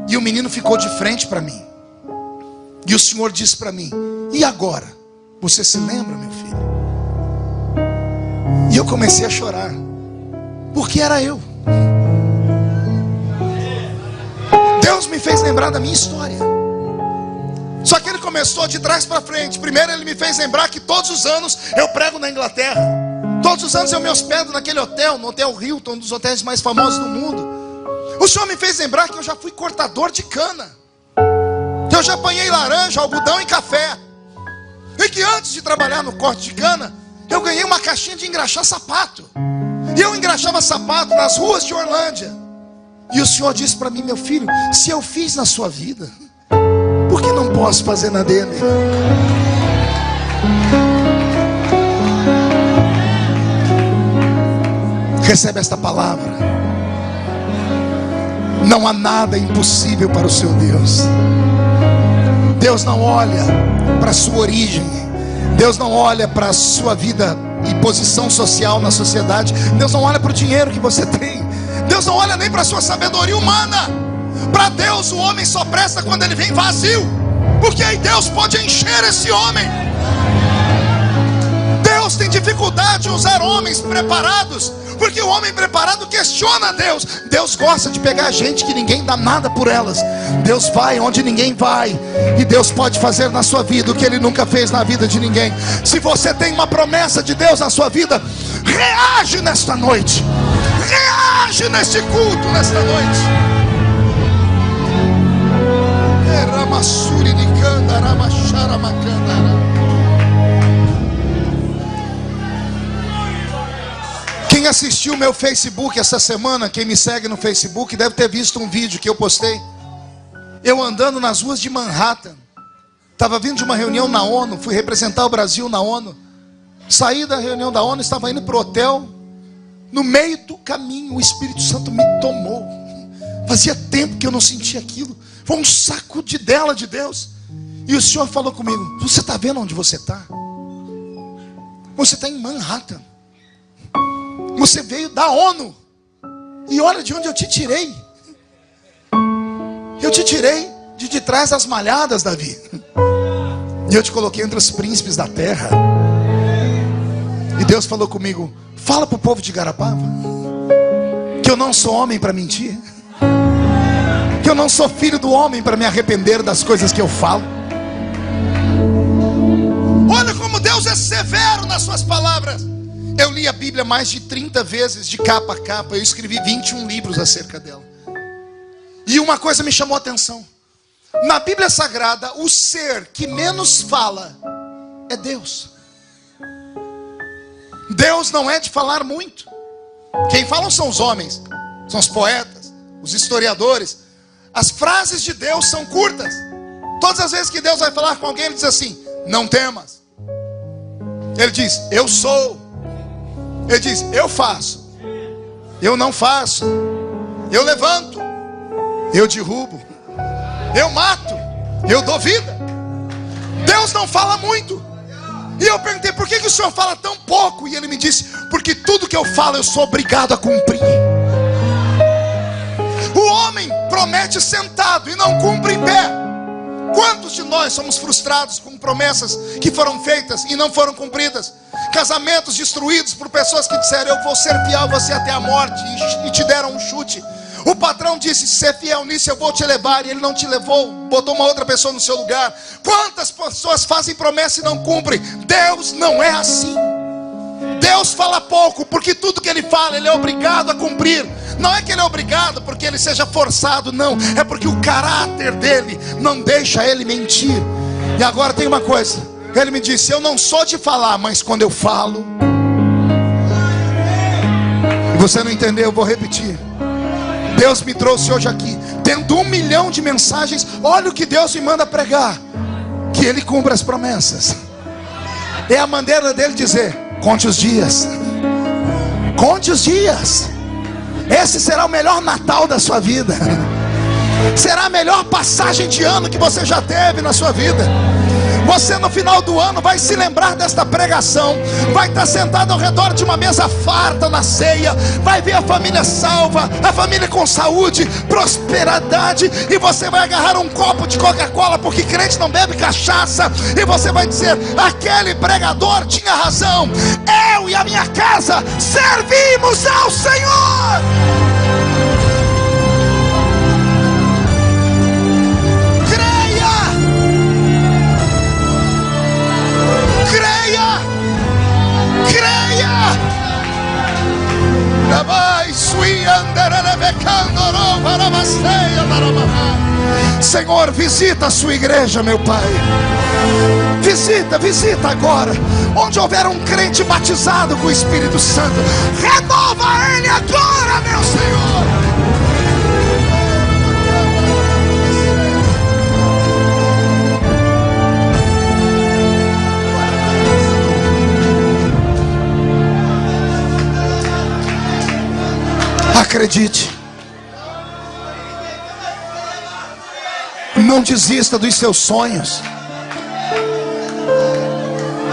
Speaker 1: E o menino ficou de frente para mim. E o Senhor disse para mim: e agora? Você se lembra, meu filho? E eu comecei a chorar, porque era eu. Deus me fez lembrar da minha história. Só que ele começou de trás para frente. Primeiro ele me fez lembrar que todos os anos eu prego na Inglaterra. Todos os anos eu me hospedo naquele hotel, no Hotel Hilton, um dos hotéis mais famosos do mundo. O Senhor me fez lembrar que eu já fui cortador de cana, que eu já apanhei laranja, algodão e café, e que antes de trabalhar no corte de cana, eu ganhei uma caixinha de engraxar sapato. E eu engraxava sapato nas ruas de Orlândia. E o Senhor disse para mim: meu filho, se eu fiz na sua vida, por que não posso fazer na dele? Recebe esta palavra. Não há nada impossível para o seu Deus. Deus não olha para a sua origem, Deus não olha para a sua vida e posição social na sociedade, Deus não olha para o dinheiro que você tem, Deus não olha nem para a sua sabedoria humana. Para Deus o homem só presta quando ele vem vazio, porque aí Deus pode encher esse homem. Deus tem dificuldade em usar homens preparados, porque o homem preparado questiona Deus. Deus gosta de pegar gente que ninguém dá nada por elas. Deus vai onde ninguém vai, e Deus pode fazer na sua vida o que Ele nunca fez na vida de ninguém. Se você tem uma promessa de Deus na sua vida, reage nesta noite, reage neste culto nesta noite. Quem assistiu meu Facebook essa semana, quem me segue no Facebook, deve ter visto um vídeo que eu postei. Eu andando nas ruas de Manhattan. Estava vindo de uma reunião na ONU, fui representar o Brasil na ONU. Saí da reunião da ONU, estava indo para o hotel. No meio do caminho, o Espírito Santo me tomou. Fazia tempo que eu não sentia aquilo. Foi um sacudidela de Deus. E o Senhor falou comigo: você está vendo onde você está? Você está em Manhattan. Você veio da ONU. E olha de onde eu te tirei. Eu te tirei de trás das malhadas, Davi. E eu te coloquei entre os príncipes da terra. E Deus falou comigo: fala para o povo de Garapava que eu não sou homem para mentir, que eu não sou filho do homem para me arrepender das coisas que eu falo. Olha como Deus é severo nas suas palavras. Eu li a Bíblia mais de 30 vezes, de capa a capa. Eu escrevi 21 livros acerca dela. E uma coisa me chamou a atenção. Na Bíblia Sagrada, o ser que menos fala é Deus. Deus não é de falar muito. Quem falam são os homens, são os poetas, os historiadores. As frases de Deus são curtas. Todas as vezes que Deus vai falar com alguém, Ele diz assim: não temas. Ele diz: eu sou. Ele diz: eu faço. Eu não faço. Eu levanto. Eu derrubo. Eu mato. Eu dou vida. Deus não fala muito. E eu perguntei: por que o senhor fala tão pouco? E ele me disse: porque tudo que eu falo eu sou obrigado a cumprir. O homem promete sentado e não cumpre em pé. Quantos de nós somos frustrados com promessas que foram feitas e não foram cumpridas? Casamentos destruídos por pessoas que disseram: eu vou ser fiel a você até a morte, e te deram um chute. O patrão disse: se é fiel nisso eu vou te levar, e ele não te levou, botou uma outra pessoa no seu lugar. Quantas pessoas fazem promessa e não cumprem? Deus não é assim. Deus fala pouco, porque tudo que Ele fala, Ele é obrigado a cumprir. Não é que Ele é obrigado porque Ele seja forçado, não. É porque o caráter dEle não deixa Ele mentir. E agora tem uma coisa, Ele me disse: eu não sou de falar, mas quando eu falo... E você não entendeu, eu vou repetir. Deus me trouxe hoje aqui, tendo 1 milhão de mensagens. Olha o que Deus me manda pregar: que Ele cumpra as promessas. É a maneira dEle dizer: conte os dias. Conte os dias. Esse será o melhor Natal da sua vida. Será a melhor passagem de ano que você já teve na sua vida. Você no final do ano vai se lembrar desta pregação, vai estar sentado ao redor de uma mesa farta na ceia, vai ver a família salva, a família com saúde, prosperidade, e você vai agarrar um copo de Coca-Cola, porque crente não bebe cachaça, e você vai dizer: aquele pregador tinha razão, eu e a minha casa servimos ao Senhor. Senhor, visita a sua igreja, meu Pai. Visita agora. Onde houver um crente batizado com o Espírito Santo, renova ele agora, meu Senhor. Acredite. Não desista dos seus sonhos.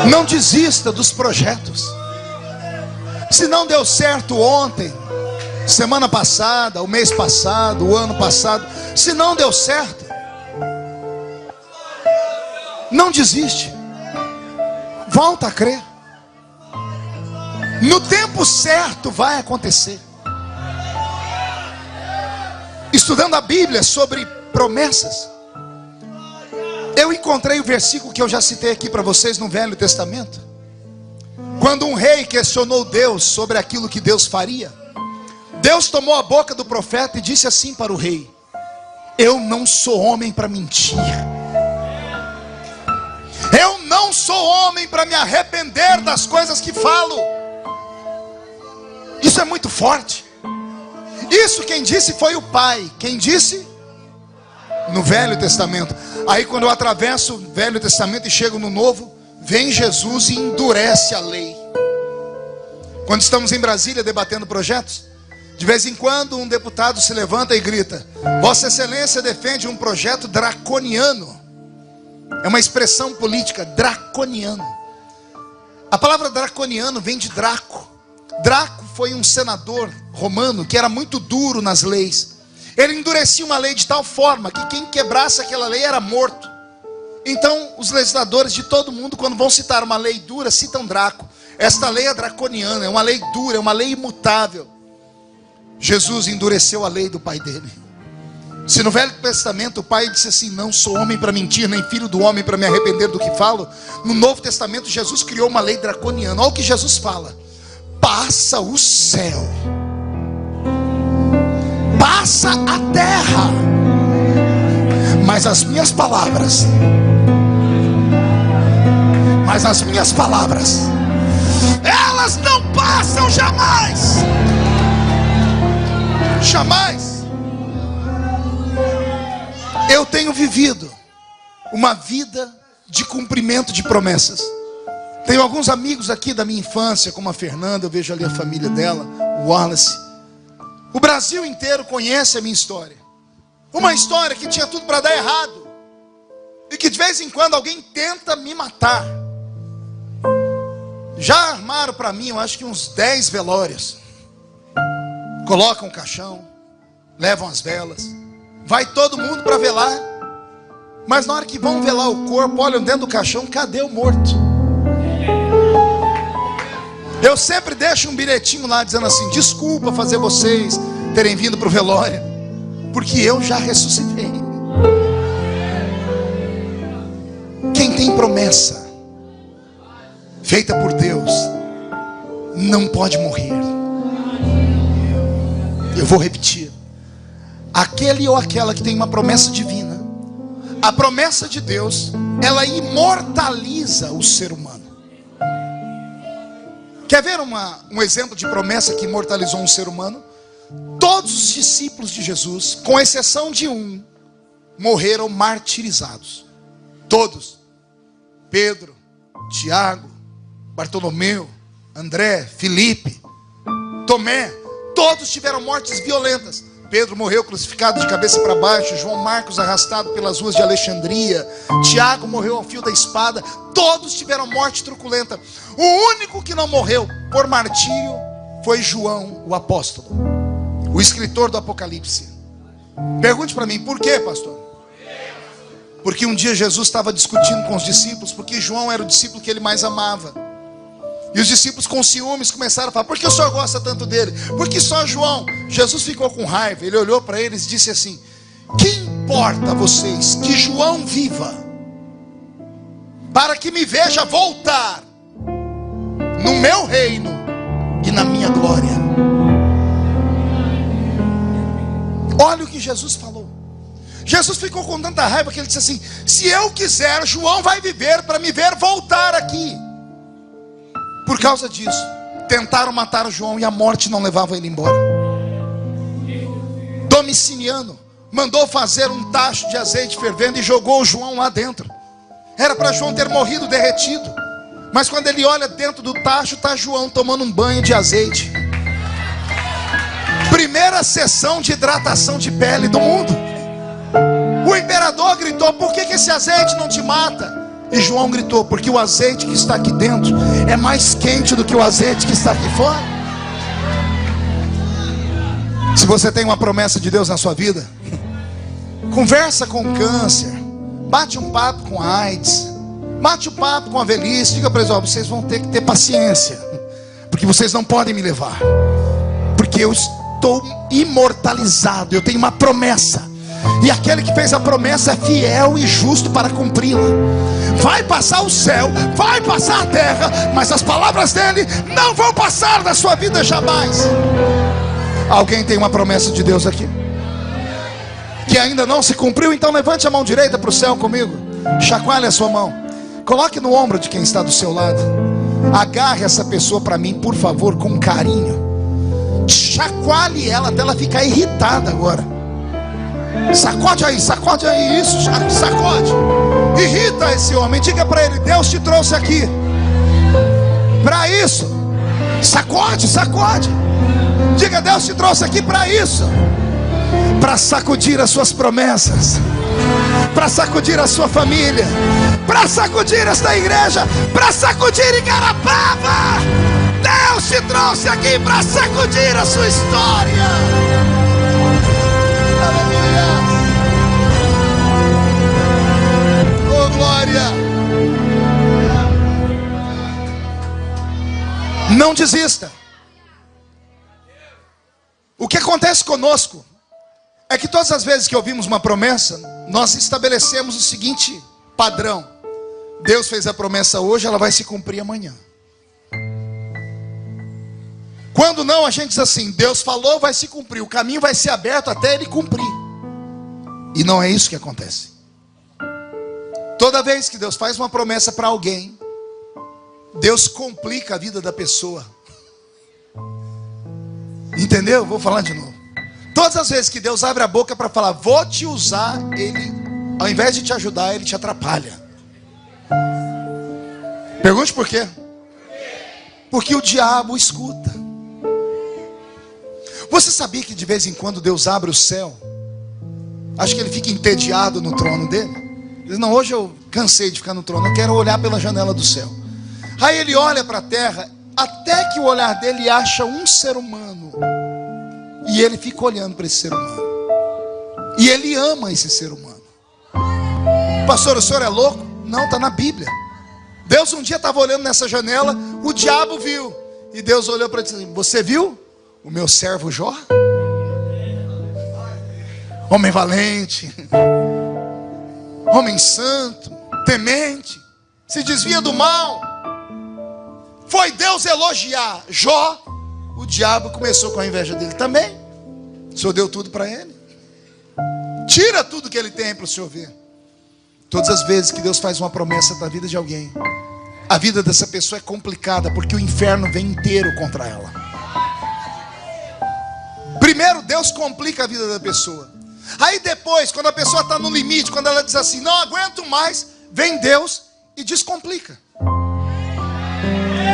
Speaker 1: Não desista dos projetos. Se não deu certo ontem, semana passada, o mês passado, o ano passado, se não deu certo, não desiste. Volta a crer. No tempo certo vai acontecer. Estudando a Bíblia sobre promessas, eu encontrei o versículo que eu já citei aqui para vocês no Velho Testamento. Quando um rei questionou Deus sobre aquilo que Deus faria, Deus tomou a boca do profeta e disse assim para o rei: eu não sou homem para mentir. Eu não sou homem para me arrepender das coisas que falo. Isso é muito forte. Isso quem disse foi o Pai. Quem disse? No Velho Testamento. Aí quando eu atravesso o Velho Testamento e chego no Novo, vem Jesus e endurece a lei. Quando estamos em Brasília debatendo projetos, de vez em quando um deputado se levanta e grita: Vossa Excelência defende um projeto draconiano. É uma expressão política, draconiano. A palavra draconiano vem de Draco. Draco foi um senador romano que era muito duro nas leis. Ele endurecia uma lei de tal forma que quem quebrasse aquela lei era morto. Então os legisladores de todo mundo, quando vão citar uma lei dura, citam Draco. Esta lei é draconiana, é uma lei dura, é uma lei imutável. Jesus endureceu a lei do pai dele. Se no Velho Testamento o pai disse assim: não sou homem para mentir, nem filho do homem para me arrepender do que falo, no Novo Testamento Jesus criou uma lei draconiana. Olha o que Jesus fala: passa o céu, passa a terra, mas as minhas palavras elas não passam jamais. Jamais. Eu tenho vivido uma vida de cumprimento de promessas. Tenho alguns amigos aqui da minha infância, como a Fernanda, eu vejo ali a família dela, o Wallace. O Brasil inteiro conhece a minha história. Uma história que tinha tudo para dar errado. E que de vez em quando alguém tenta me matar. Já armaram para mim, eu acho que uns 10 velórios. Colocam o caixão, levam as velas, vai todo mundo para velar. Mas na hora que vão velar o corpo, olham dentro do caixão, cadê o morto? Eu sempre deixo um bilhetinho lá dizendo assim: desculpa fazer vocês terem vindo para o velório, porque eu já ressuscitei. Quem tem promessa feita por Deus não pode morrer. Eu vou repetir: aquele ou aquela que tem uma promessa divina, a promessa de Deus, ela imortaliza o ser humano. Quer ver um exemplo de promessa que imortalizou um ser humano? Todos os discípulos de Jesus, com exceção de um, morreram martirizados. Todos. Pedro, Tiago, Bartolomeu, André, Filipe, Tomé, todos tiveram mortes violentas. Pedro morreu crucificado de cabeça para baixo, João Marcos arrastado pelas ruas de Alexandria, Tiago morreu ao fio da espada. Todos tiveram morte truculenta. O único que não morreu por martírio foi João, o apóstolo, o escritor do Apocalipse. Pergunte para mim, por quê, pastor? Porque um dia Jesus estava discutindo com os discípulos, porque João era o discípulo que ele mais amava. E os discípulos, com ciúmes, começaram a falar: por que o senhor gosta tanto dele? Por que só João? Jesus ficou com raiva. Ele olhou para eles e disse assim: que importa a vocês que João viva, para que me veja voltar no meu reino e na minha glória? Olha o que Jesus falou. Jesus ficou com tanta raiva que ele disse assim: se eu quiser, João vai viver para me ver voltar aqui. Por causa disso, tentaram matar o João e a morte não levava ele embora. Domiciano mandou fazer um tacho de azeite fervendo e jogou o João lá dentro. Era para João ter morrido derretido, mas quando ele olha dentro do tacho, está João tomando um banho de azeite. Primeira sessão de hidratação de pele do mundo. O imperador gritou: por que esse azeite não te mata? E João gritou: porque o azeite que está aqui dentro é mais quente do que o azeite que está aqui fora. Se você tem uma promessa de Deus na sua vida, conversa com o câncer, bate um papo com a AIDS, bate um papo com a velhice. Diga para eles: ó, vocês vão ter que ter paciência, porque vocês não podem me levar, porque eu estou imortalizado, eu tenho uma promessa, e aquele que fez a promessa é fiel e justo para cumpri-la. Vai passar o céu, vai passar a terra, mas as palavras dele não vão passar da sua vida jamais. Alguém tem uma promessa de Deus aqui que ainda não se cumpriu? Então levante a mão direita para o céu comigo, chacoalhe a sua mão, coloque no ombro de quem está do seu lado. Agarre essa pessoa para mim, por favor, com carinho. Chacoalhe ela até ela ficar irritada agora. Sacode aí, isso, sacode. Irrita esse homem, diga para ele: Deus te trouxe aqui para isso. Sacode. Diga: Deus te trouxe aqui para isso, para sacudir as suas promessas, para sacudir a sua família, para sacudir esta igreja, para sacudir Igarapava. Deus te trouxe aqui para sacudir a sua história. Oh, glória. Não desista. O que acontece conosco é que todas as vezes que ouvimos uma promessa, nós estabelecemos o seguinte padrão: Deus fez a promessa hoje, ela vai se cumprir amanhã. Quando não, a gente diz assim: Deus falou, vai se cumprir, o caminho vai ser aberto até ele cumprir. E não é isso que acontece. Toda vez que Deus faz uma promessa para alguém, Deus complica a vida da pessoa. Entendeu? Vou falar de novo. Todas as vezes que Deus abre a boca para falar: vou te usar, ele, ao invés de te ajudar, ele te atrapalha. Pergunte por quê? Porque o diabo escuta. Você sabia que de vez em quando Deus abre o céu? Acho que ele fica entediado no trono dele. Ele diz: não, hoje eu cansei de ficar no trono, eu quero olhar pela janela do céu. Aí ele olha para a terra, até que o olhar dele acha um ser humano. E ele fica olhando para esse ser humano. E ele ama esse ser humano. Pastor, o senhor é louco? Não, está na Bíblia. Deus um dia estava olhando nessa janela, o diabo viu. E Deus olhou para ele e disse: você viu o meu servo Jó? Homem valente, homem santo, temente, se desvia do mal. Foi Deus elogiar Jó, o diabo começou com a inveja dele também. O Senhor deu tudo para ele. Tira tudo que ele tem para o Senhor ver. Todas as vezes que Deus faz uma promessa da vida de alguém, a vida dessa pessoa é complicada, porque o inferno vem inteiro contra ela. Primeiro Deus complica a vida da pessoa. Aí depois, quando a pessoa está no limite, quando ela diz assim, não aguento mais, vem Deus e descomplica.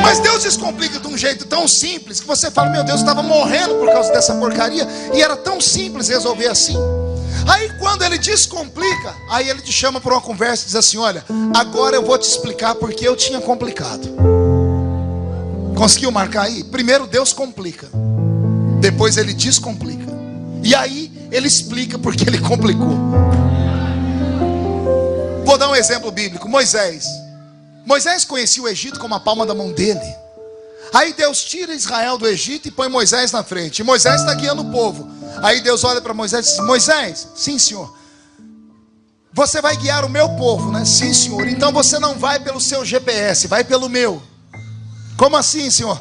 Speaker 1: Mas Deus descomplica de um jeito tão simples, que você fala, meu Deus, eu estava morrendo por causa dessa porcaria, e era tão simples resolver assim. Aí quando ele descomplica, aí ele te chama para uma conversa e diz assim, olha, agora eu vou te explicar porque eu tinha complicado. Conseguiu marcar aí? Primeiro Deus complica, depois ele descomplica, e aí ele explica porque ele complicou. Vou dar um exemplo bíblico. Moisés conhecia o Egito como a palma da mão dele. Aí Deus tira Israel do Egito e põe Moisés na frente. E Moisés está guiando o povo. Aí Deus olha para Moisés e diz, Moisés, sim senhor, você vai guiar o meu povo, né? Sim senhor, então você não vai pelo seu GPS, vai pelo meu. Como assim, senhor?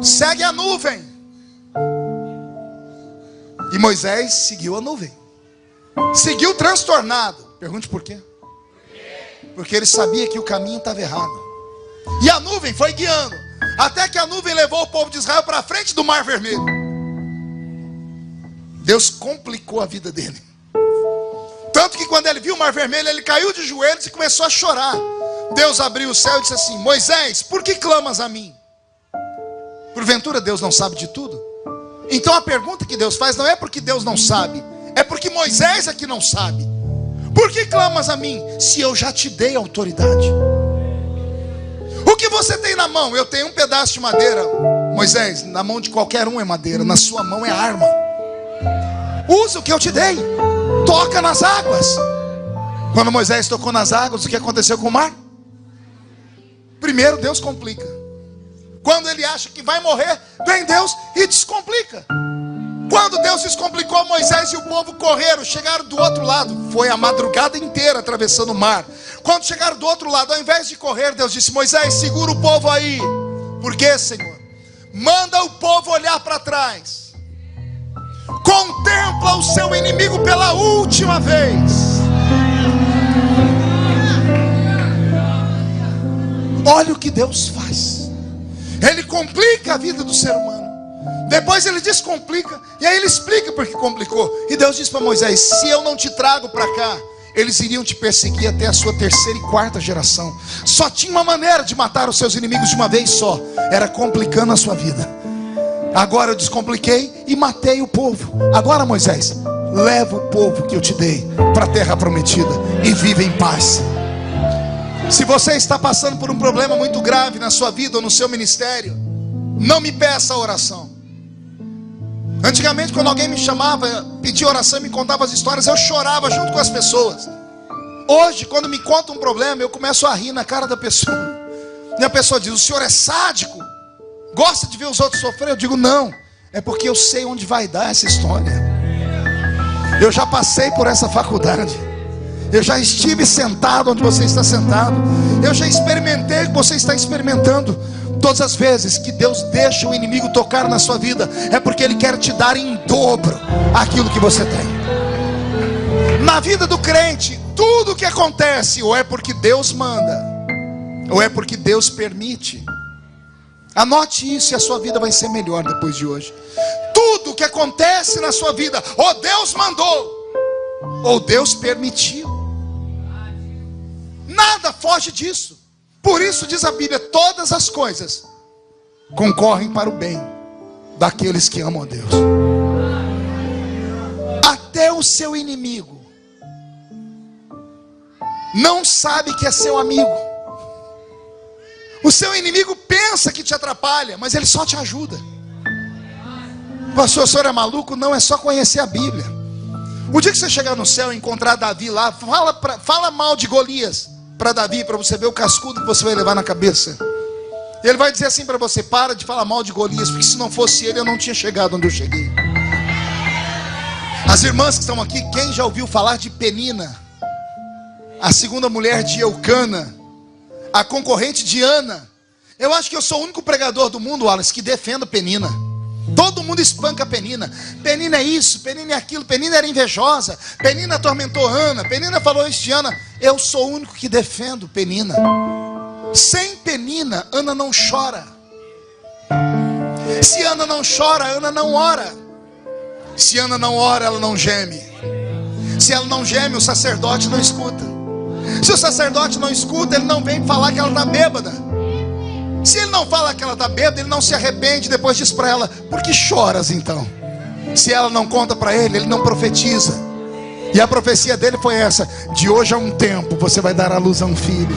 Speaker 1: Segue a nuvem. E Moisés seguiu a nuvem. Seguiu transtornado. Pergunte por quê? Porque ele sabia que o caminho estava errado. E a nuvem foi guiando, até que a nuvem levou o povo de Israel para a frente do Mar Vermelho. Deus complicou a vida dele. Tanto que quando ele viu o Mar Vermelho, ele caiu de joelhos e começou a chorar. Deus abriu o céu e disse assim, Moisés, por que clamas a mim? Porventura Deus não sabe de tudo? Então a pergunta que Deus faz não é porque Deus não sabe, é porque Moisés é que não sabe. Por que clamas a mim, se eu já te dei autoridade? O que você tem na mão? Eu tenho um pedaço de madeira. Moisés, na mão de qualquer um é madeira, na sua mão é arma. Usa o que eu te dei. Toca nas águas. Quando Moisés tocou nas águas, o que aconteceu com o mar? Primeiro Deus complica. Quando ele acha que vai morrer, vem Deus e descomplica. Quando Deus descomplicou, Moisés e o povo correram, chegaram do outro lado. Foi a madrugada inteira atravessando o mar. Quando chegaram do outro lado, ao invés de correr, Deus disse, Moisés, segura o povo aí. Por quê, Senhor? Manda o povo olhar para trás. Contempla o seu inimigo pela última vez. Olha o que Deus faz. Ele complica a vida do ser humano. Depois ele descomplica. E aí ele explica porque complicou. E Deus diz para Moisés, se eu não te trago para cá, eles iriam te perseguir até a sua 3ª e 4ª geração. Só tinha uma maneira de matar os seus inimigos de uma vez só. Era complicando a sua vida. Agora eu descompliquei e matei o povo. Agora, Moisés, leva o povo que eu te dei para a terra prometida e vive em paz. Se você está passando por um problema muito grave na sua vida ou no seu ministério, não me peça oração. Antigamente, quando alguém me chamava, pedia oração e me contava as histórias, eu chorava junto com as pessoas. Hoje, quando me conta um problema, eu começo a rir na cara da pessoa. E a pessoa diz, o senhor é sádico? Gosta de ver os outros sofrer? Eu digo, não, é porque eu sei onde vai dar essa história. Eu já passei por essa faculdade. Eu já estive sentado onde você está sentado. Eu já experimentei o que você está experimentando. Todas as vezes que Deus deixa o inimigo tocar na sua vida, é porque Ele quer te dar em dobro aquilo que você tem. Na vida do crente, tudo que acontece, ou é porque Deus manda, ou é porque Deus permite. Anote isso e a sua vida vai ser melhor depois de hoje. Tudo que acontece na sua vida, ou Deus mandou, ou Deus permitiu. Nada foge disso. Por isso diz a Bíblia, todas as coisas concorrem para o bem daqueles que amam a Deus. Até o seu inimigo não sabe que é seu amigo. O seu inimigo pensa que te atrapalha, mas ele só te ajuda. Pastor, o senhor é maluco? Não, é só conhecer a Bíblia. O dia que você chegar no céu e encontrar Davi lá, fala mal de Golias para Davi, para você ver o cascudo que você vai levar na cabeça. E ele vai dizer assim para você: para de falar mal de Golias, porque se não fosse ele eu não tinha chegado onde eu cheguei. As irmãs que estão aqui, quem já ouviu falar de Penina, a segunda mulher de Eucana, a concorrente de Ana? Eu acho que eu sou o único pregador do mundo, Wallace, que defendo Penina. Todo mundo espanca Penina. Penina é isso, Penina é aquilo, Penina era invejosa, Penina atormentou Ana, Penina falou isso de Ana. Eu sou o único que defendo Penina. Sem Penina, Ana não chora. Se Ana não chora, Ana não ora. Se Ana não ora, ela não geme. Se ela não geme, o sacerdote não escuta. Se o sacerdote não escuta, ele não vem falar que ela está bêbada. Se ele não fala que ela está bêbada, ele não se arrepende, depois diz para ela: por que choras então? Se ela não conta para ele, ele não profetiza. E a profecia dele foi essa: de hoje a um tempo você vai dar à luz a um filho.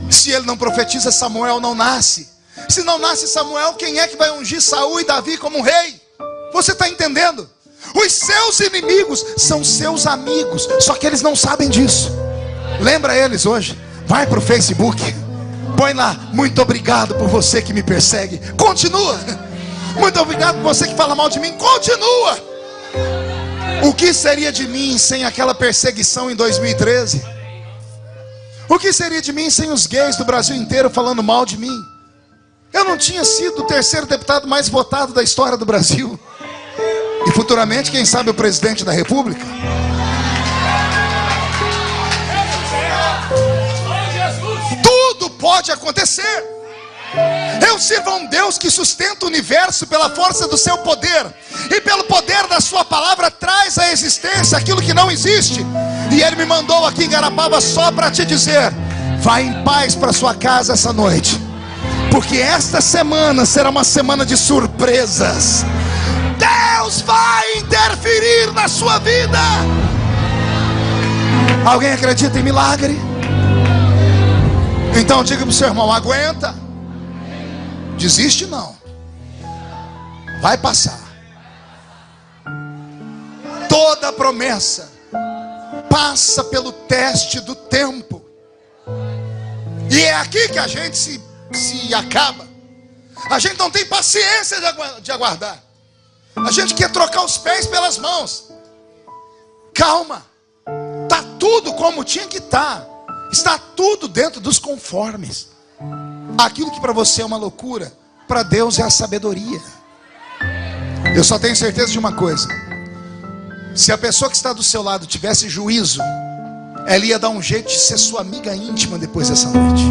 Speaker 1: Se ele não profetiza, Samuel não nasce. Se não nasce Samuel, quem é que vai ungir Saul e Davi como rei? Você está entendendo? Os seus inimigos são seus amigos, só que eles não sabem disso. Lembra eles hoje. Vai para o Facebook, põe lá: muito obrigado por você que me persegue. Continua. Muito obrigado por você que fala mal de mim. Continua. O que seria de mim sem aquela perseguição em 2013? O que seria de mim sem os gays do Brasil inteiro falando mal de mim? Eu não tinha sido o terceiro deputado mais votado da história do Brasil. E futuramente, quem sabe, o presidente da República. Tudo pode acontecer. Eu sirvo a um Deus que sustenta o universo pela força do seu poder, e pelo poder da sua palavra traz à existência aquilo que não existe. E Ele me mandou aqui em Garapava só para te dizer: vá em paz para sua casa essa noite, porque esta semana será uma semana de surpresas. Deus vai interferir na sua vida. Alguém acredita em milagre? Então diga para o seu irmão: aguenta. Desiste não. Vai passar. Toda promessa passa pelo teste do tempo. E é aqui que a gente se acaba. A gente não tem paciência de aguardar. A gente quer trocar os pés pelas mãos. Calma. Está tudo como tinha que estar. Está tudo dentro dos conformes. Aquilo que para você é uma loucura, para Deus é a sabedoria. Eu só tenho certeza de uma coisa: se a pessoa que está do seu lado tivesse juízo, ela ia dar um jeito de ser sua amiga íntima depois dessa noite.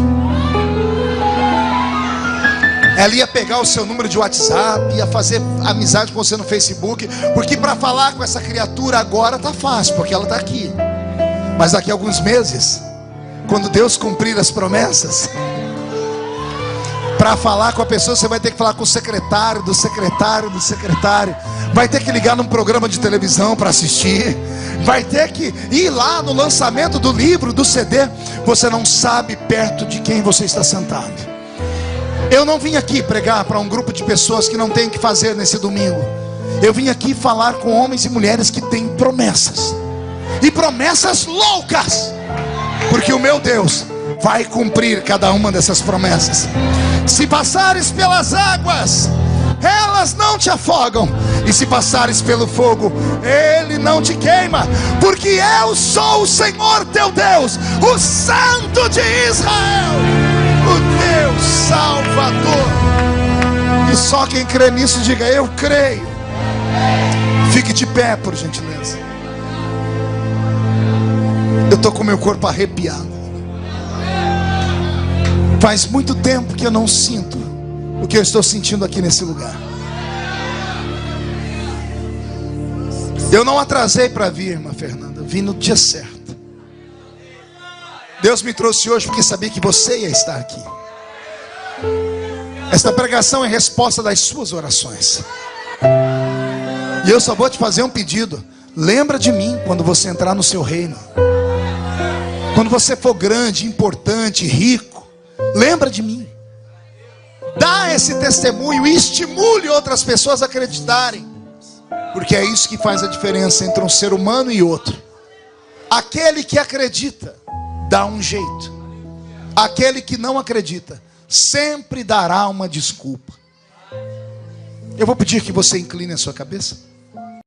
Speaker 1: Ela ia pegar o seu número de WhatsApp, ia fazer amizade com você no Facebook, porque para falar com essa criatura agora tá fácil, porque ela está aqui. Mas daqui a alguns meses, quando Deus cumprir as promessas, para falar com a pessoa, você vai ter que falar com o secretário do secretário do secretário. Vai ter que ligar num programa de televisão para assistir. Vai ter que ir lá no lançamento do livro, do CD. Você não sabe perto de quem você está sentado. Eu não vim aqui pregar para um grupo de pessoas que não tem o que fazer nesse domingo. Eu vim aqui falar com homens e mulheres que têm promessas. E promessas loucas. Porque o meu Deus vai cumprir cada uma dessas promessas. Se passares pelas águas, elas não te afogam. E se passares pelo fogo, ele não te queima. Porque eu sou o Senhor teu Deus, o Santo de Israel, o teu Salvador. E só quem crê nisso diga: eu creio. Fique de pé, por gentileza. Eu estou com meu corpo arrepiado. Faz muito tempo que eu não sinto o que eu estou sentindo aqui nesse lugar. Eu não atrasei para vir, irmã Fernanda. Vim no dia certo. Deus me trouxe hoje porque sabia que você ia estar aqui. Esta pregação é resposta das suas orações. E eu só vou te fazer um pedido: lembra de mim quando você entrar no seu reino. Quando você for grande, importante, rico, lembra de mim. Dá esse testemunho e estimule outras pessoas a acreditarem. Porque é isso que faz a diferença entre um ser humano e outro. Aquele que acredita, dá um jeito. Aquele que não acredita, sempre dará uma desculpa. Eu vou pedir que você incline a sua cabeça.